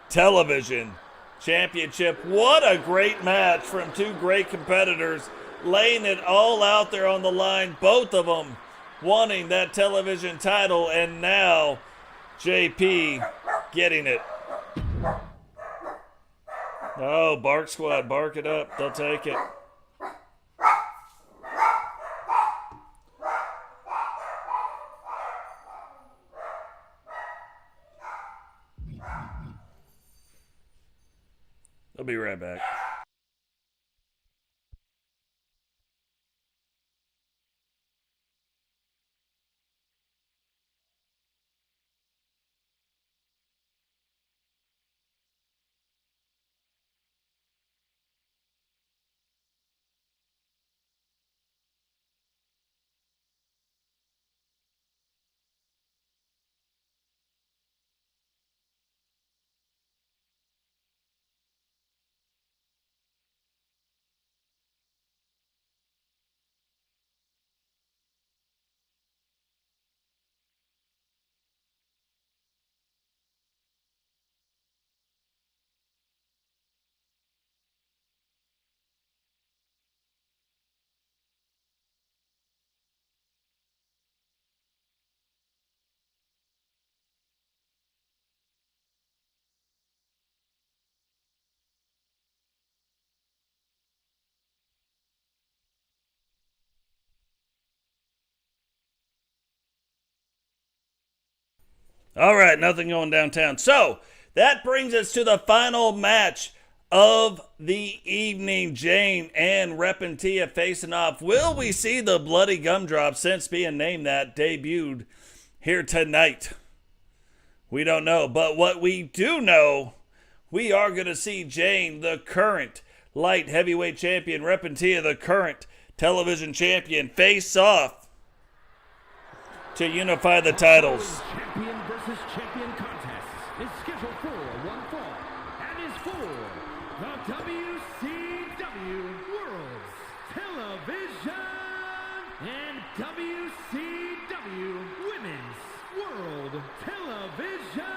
A: television championship. What a great match from two great competitors, laying it all out there on the line, both of them wanting that television title, and now JP getting it. Oh, Bark Squad, bark it up. They'll take it. I'll be right back. All right, nothing going downtown. So that brings us to the final match of the evening. Jane and Repentia facing off. Will we see the Bloody Gumdrop, since being named that, debuted here tonight? We don't know. But what we do know, we are going to see Jane, the current light heavyweight champion, Repentia, the current television champion, face off to unify the titles.
C: Champion versus champion contest is scheduled for one fall and is for the WCW World's Television and WCW Women's World Television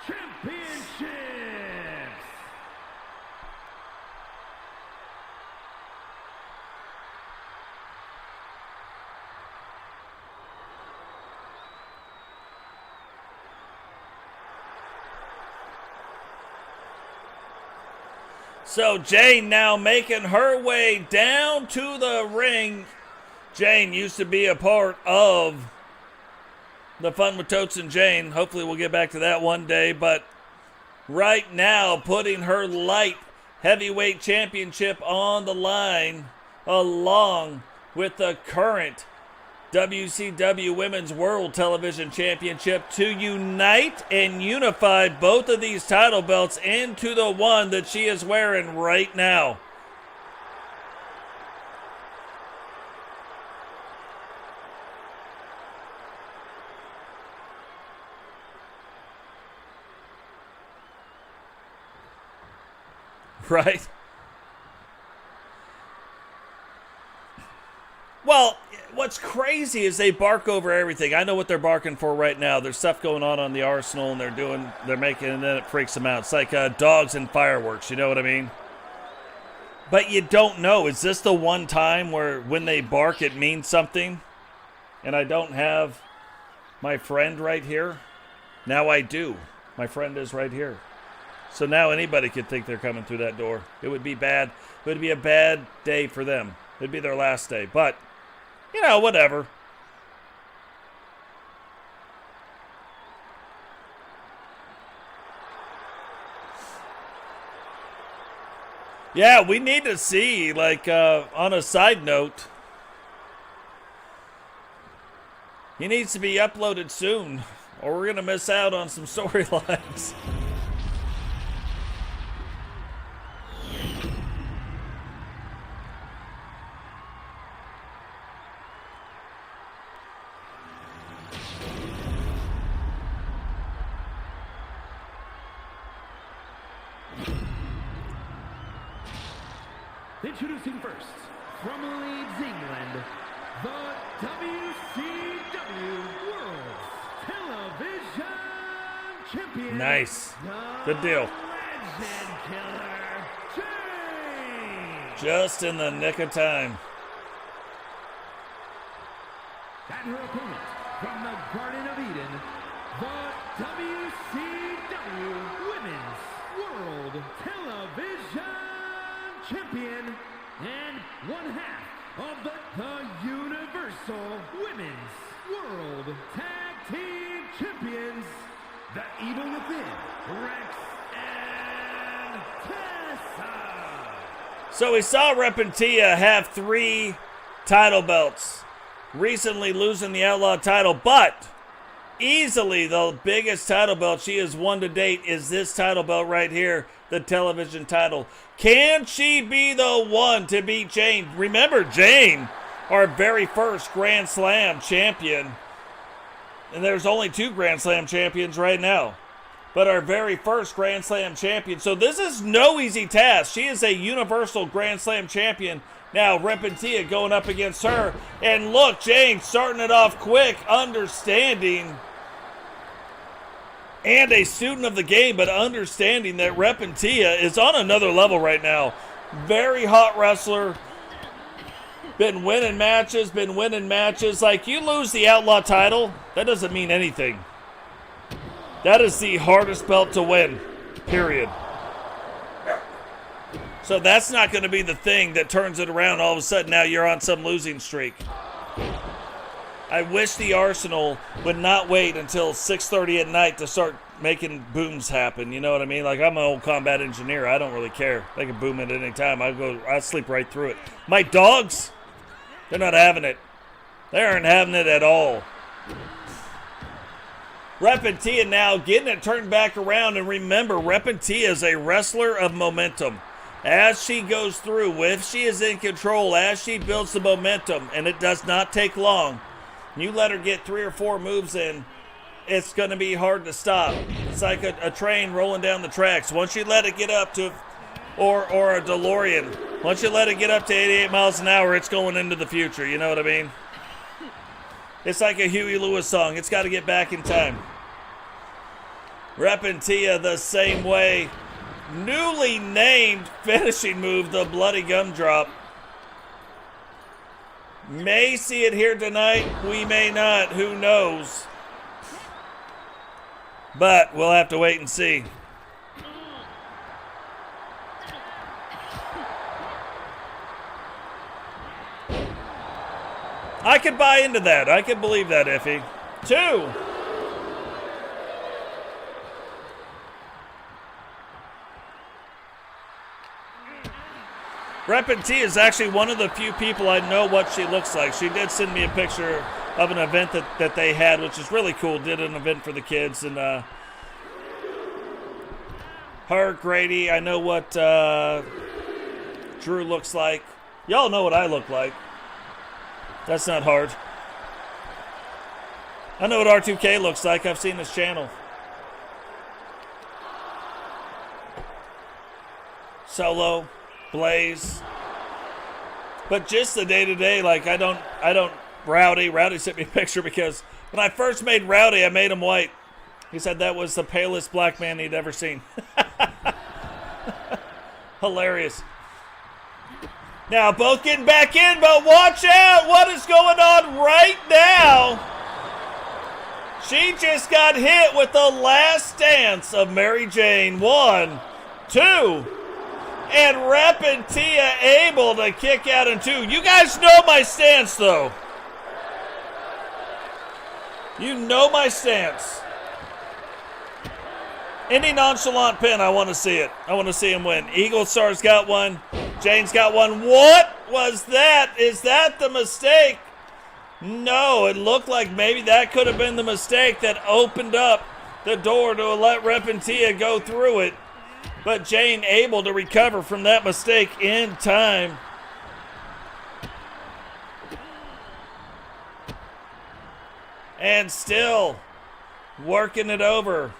C: Championships.
A: So Jane now making her way down to the ring. Jane used to be a part of the Fun with Totes and Jane. Hopefully we'll get back to that one day. But right now, putting her light heavyweight championship on the line, along with the current WCW Women's World Television Championship, to unite and unify both of these title belts into the one that she is wearing right now. Right? Well, what's crazy is they bark over everything. I know what they're barking for right now. There's stuff going on the Arsenal, and they're making, and then it freaks them out. It's like dogs and fireworks, you know what I mean? But you don't know. Is this the one time where when they bark it means something? And I don't have my friend right here? Now I do. My friend is right here. So now anybody could think they're coming through that door. It would be bad. It would be a bad day for them. It would be their last day. But, you know, whatever. Yeah, we need to see, like, on a side note, he needs to be uploaded soon, or we're going to miss out on some storylines.
C: Introducing first, from Leeds, England, the WCW World Television Champion.
A: Nice. Good deal.
C: Legend Killer, James.
A: Just in the nick of time.
C: And her opponent, from the Garden of Eden, the WCW Women's World Television Champion and one half of the Universal Women's World Tag Team Champions, the Evil Within, Rex and Tessa.
A: So we saw Repentia have 3 title belts, recently losing the Outlaw title, but easily the biggest title belt she has won to date is this title belt right here, the television title. Can she be the one to beat Jane? Remember, Jane, our very first Grand Slam champion. And there's only 2 Grand Slam champions right now. But our very first Grand Slam champion. So this is no easy task. She is a Universal Grand Slam champion. Now, Repentia going up against her. And look, Jane starting it off quick, understanding, and a student of the game, but understanding that Repentia is on another level right now. Very hot wrestler. Been winning matches. Like, you lose the Outlaw title, that doesn't mean anything. That is the hardest belt to win, period. So that's not going to be the thing that turns it around. All of a sudden, now you're on some losing streak. I wish the Arsenal would not wait until 6:30 at night to start making booms happen. You know what I mean? Like, I'm an old combat engineer. I don't really care. They can boom it at any time. I sleep right through it. My dogs, they're not having it. They aren't having it at all. Repentia now getting it turned back around. And remember, Repentia is a wrestler of momentum. As she goes through, if she is in control, as she builds the momentum, and it does not take long, you let her get 3 or 4 moves in, it's going to be hard to stop. It's like a train rolling down the tracks. Once you let it get up to, or a DeLorean, once you let it get up to 88 miles an hour, it's going into the future. You know what I mean? It's like a Huey Lewis song. It's got to get back in time. Repentia the same way. Newly named finishing move, the bloody gumdrop. May see it here tonight. We may not. Who knows? But we'll have to wait and see. I could buy into that. I could believe that, Iffy. 2. Repentia is actually one of the few people I know what she looks like. She did send me a picture of an event that they had, which is really cool. Did an event for the kids. And her, Grady, I know what Drew looks like. Y'all know what I look like. That's not hard. I know what R2K looks like. I've seen his channel. Solo, Blaze. But just the day-to-day, like, I don't Rowdy. Rowdy sent me a picture because when I first made Rowdy, I made him white. He said that was the palest black man he'd ever seen. Hilarious. Now, both getting back in, but watch out. What is going on right now? She just got hit with the last dance of Mary Jane. 1, 2, and Repentia able to kick out in 2. You guys know my stance, though. You know my stance. Any nonchalant pin, I want to see it. I want to see him win. Eagle Star's got one. Jane's got one. What was that? Is that the mistake? No, it looked like maybe that could have been the mistake that opened up the door to let Repentia go through it. But Jane able to recover from that mistake in time. And still working it over.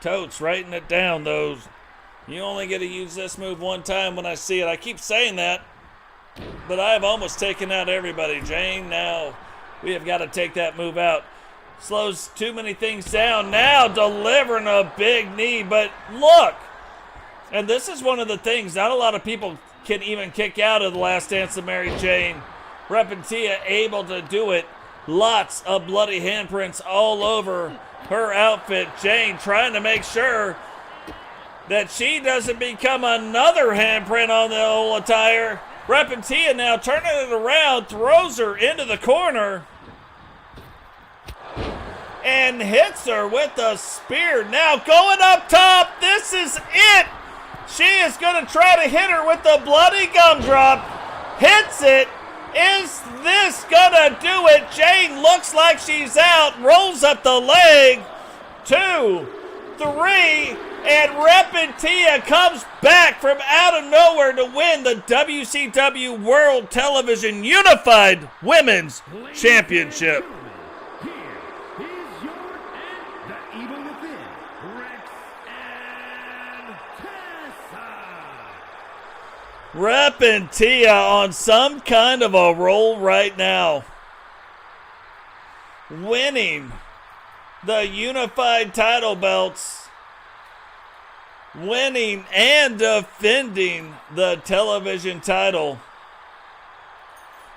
A: Totes writing it down, those. You only get to use this move one time when I see it. I keep saying that, but I have almost taken out everybody. Jane, now we have got to take that move out. Slows too many things down. Now delivering a big knee, but look. And this is one of the things, not a lot of people can even kick out of the last dance of Mary Jane. Repentia able to do it. Lots of bloody handprints all over her outfit. Jane trying to make sure that she doesn't become another handprint on the old attire. Repentia now turning it around, throws her into the corner, and hits her with the spear. Now going up top, this is it. She is going to try to hit her with the bloody gumdrop. Hits it. Is this gonna do it? Jane looks like she's out, rolls up the leg. 2, 3, and Repentia comes back from out of nowhere to win the WCW World Television Unified Women's Championship.
C: Here is your and the evil within, Rex and Tessa.
A: Repentia on some kind of a roll right now. Winning the unified title belts. Winning and defending the television title.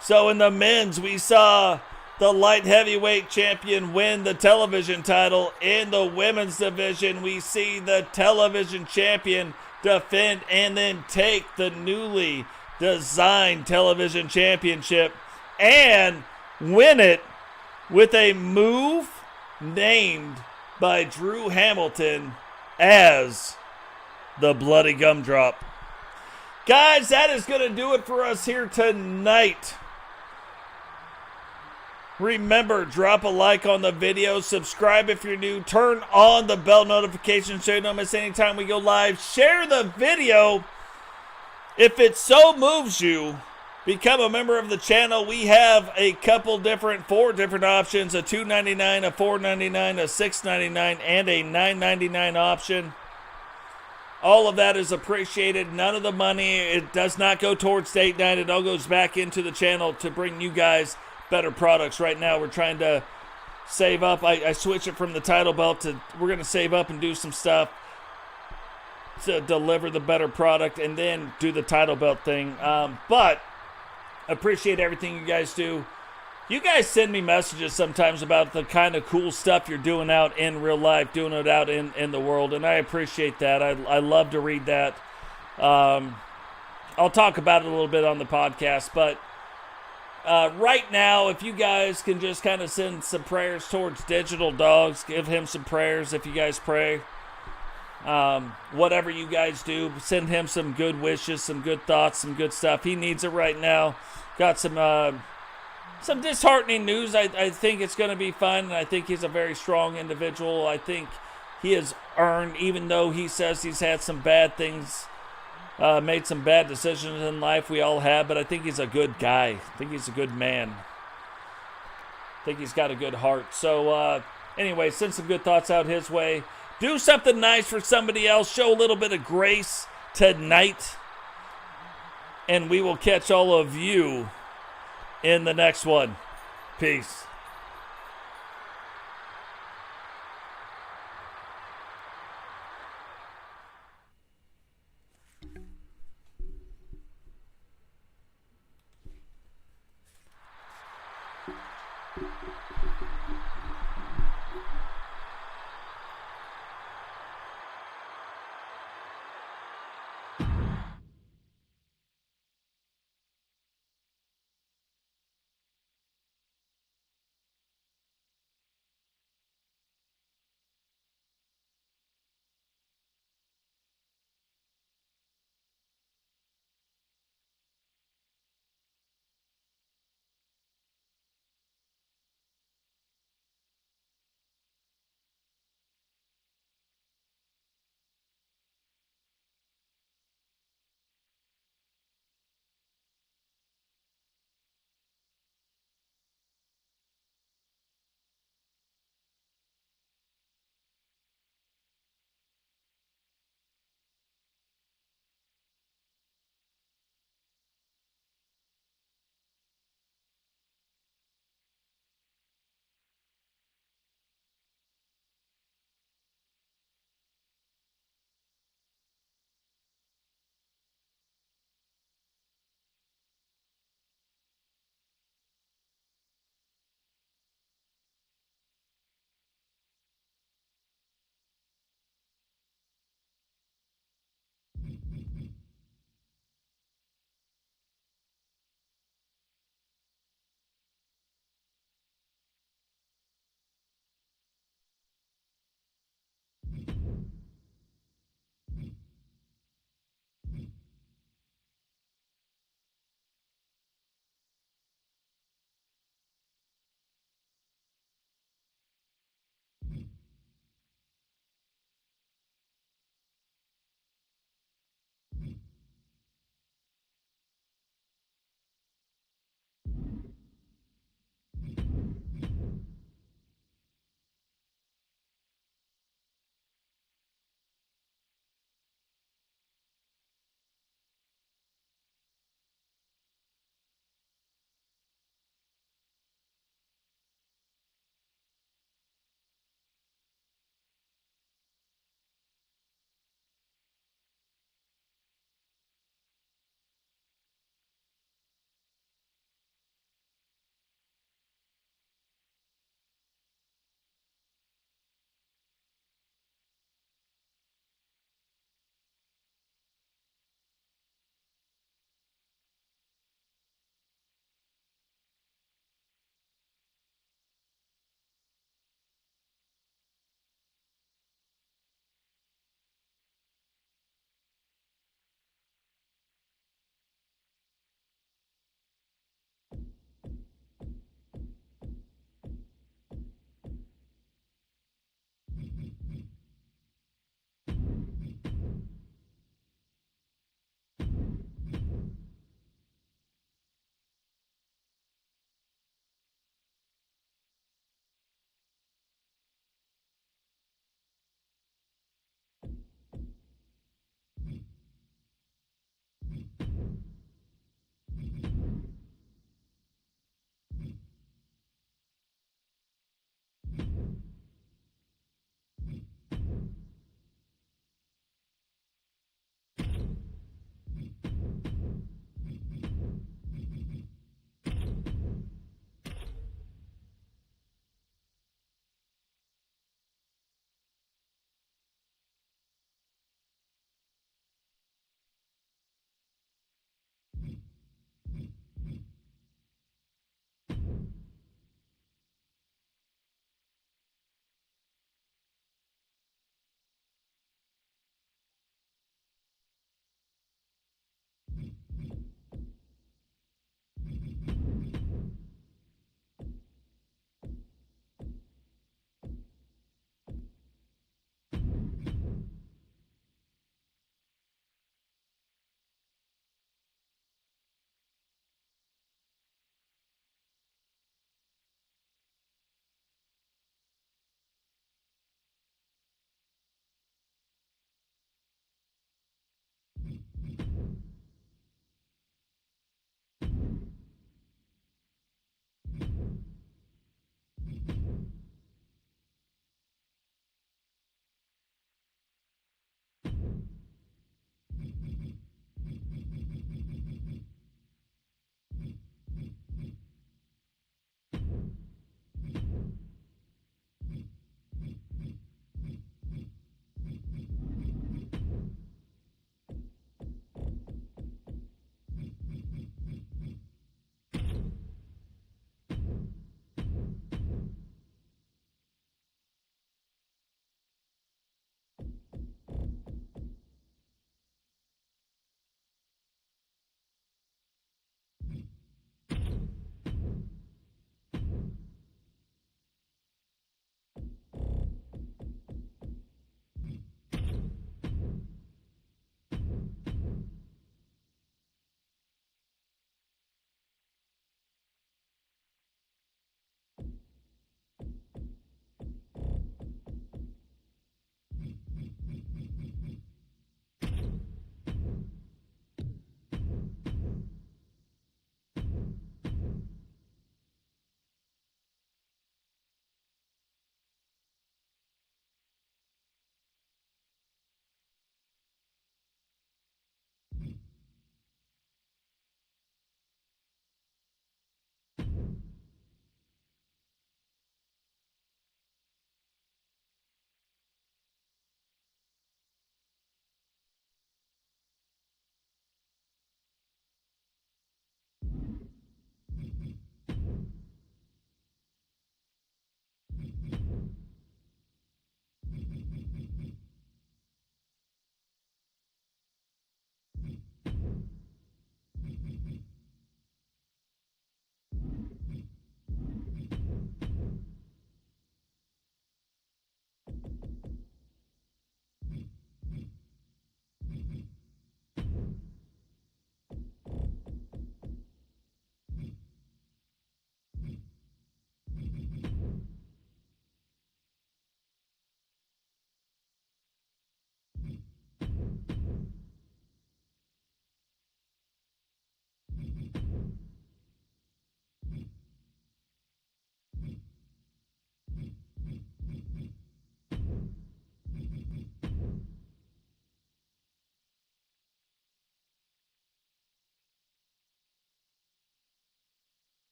A: So in the men's, we saw the light heavyweight champion win the television title. In the women's division, we see the television champion defend and then take the newly designed television championship and win it with a move named by Drew Hamilton as the Bloody Gumdrop. Guys, that is going to do it for us here tonight. Remember, drop a like on the video, subscribe if you're new, turn on the bell notification so you don't miss any time we go live. Share the video if it so moves you. Become a member of the channel. We have a couple four different options, a $2.99, a $4.99, a $6.99, and a $9.99 option. All of that is appreciated. None of the money, it does not go towards date night. It all goes back into the channel to bring you guys better products. Right now we're trying to save up. I switch it from the title belt to we're going to save up and do some stuff to deliver the better product and then do the title belt thing. But appreciate everything you guys do. You guys send me messages sometimes about the kind of cool stuff you're doing out in real life, doing it out in the world, and I appreciate that. I love to read that. I'll talk about it a little bit on the podcast, but right now, if you guys can just kind of send some prayers towards Digital Dogs, give him some prayers if you guys pray. Whatever you guys do, send him some good wishes, some good thoughts, some good stuff. He needs it right now. Got some disheartening news. I think it's going to be fun, and I think he's a very strong individual. I think he has earned, even though he says he's had some bad things, made some bad decisions in life. We all have, but I think he's a good guy. I think he's a good man. I think he's got a good heart. So anyway, send some good thoughts out his way. Do something nice for somebody else. Show a little bit of grace tonight. And we will catch all of you in the next one. Peace.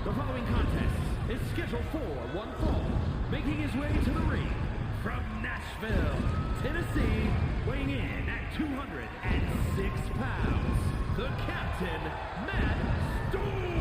C: The following contest is scheduled for one fall, making his way to the ring from Nashville, Tennessee, weighing in at 206 pounds, the Captain, Matt Storm!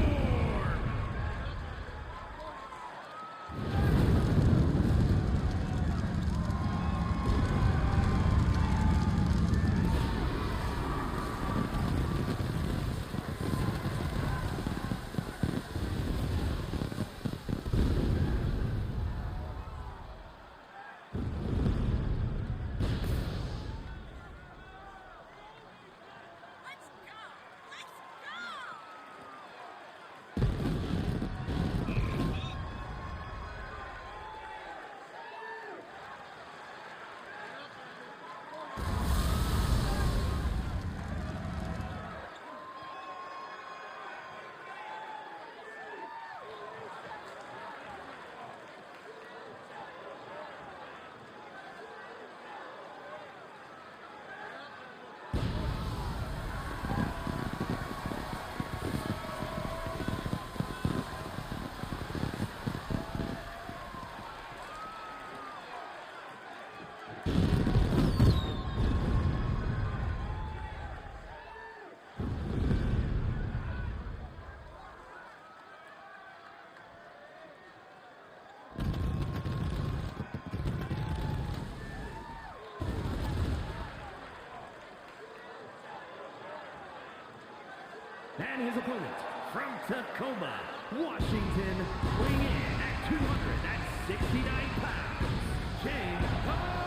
C: And his opponent, from Tacoma, Washington, weighing in at 269 pounds, James Savage!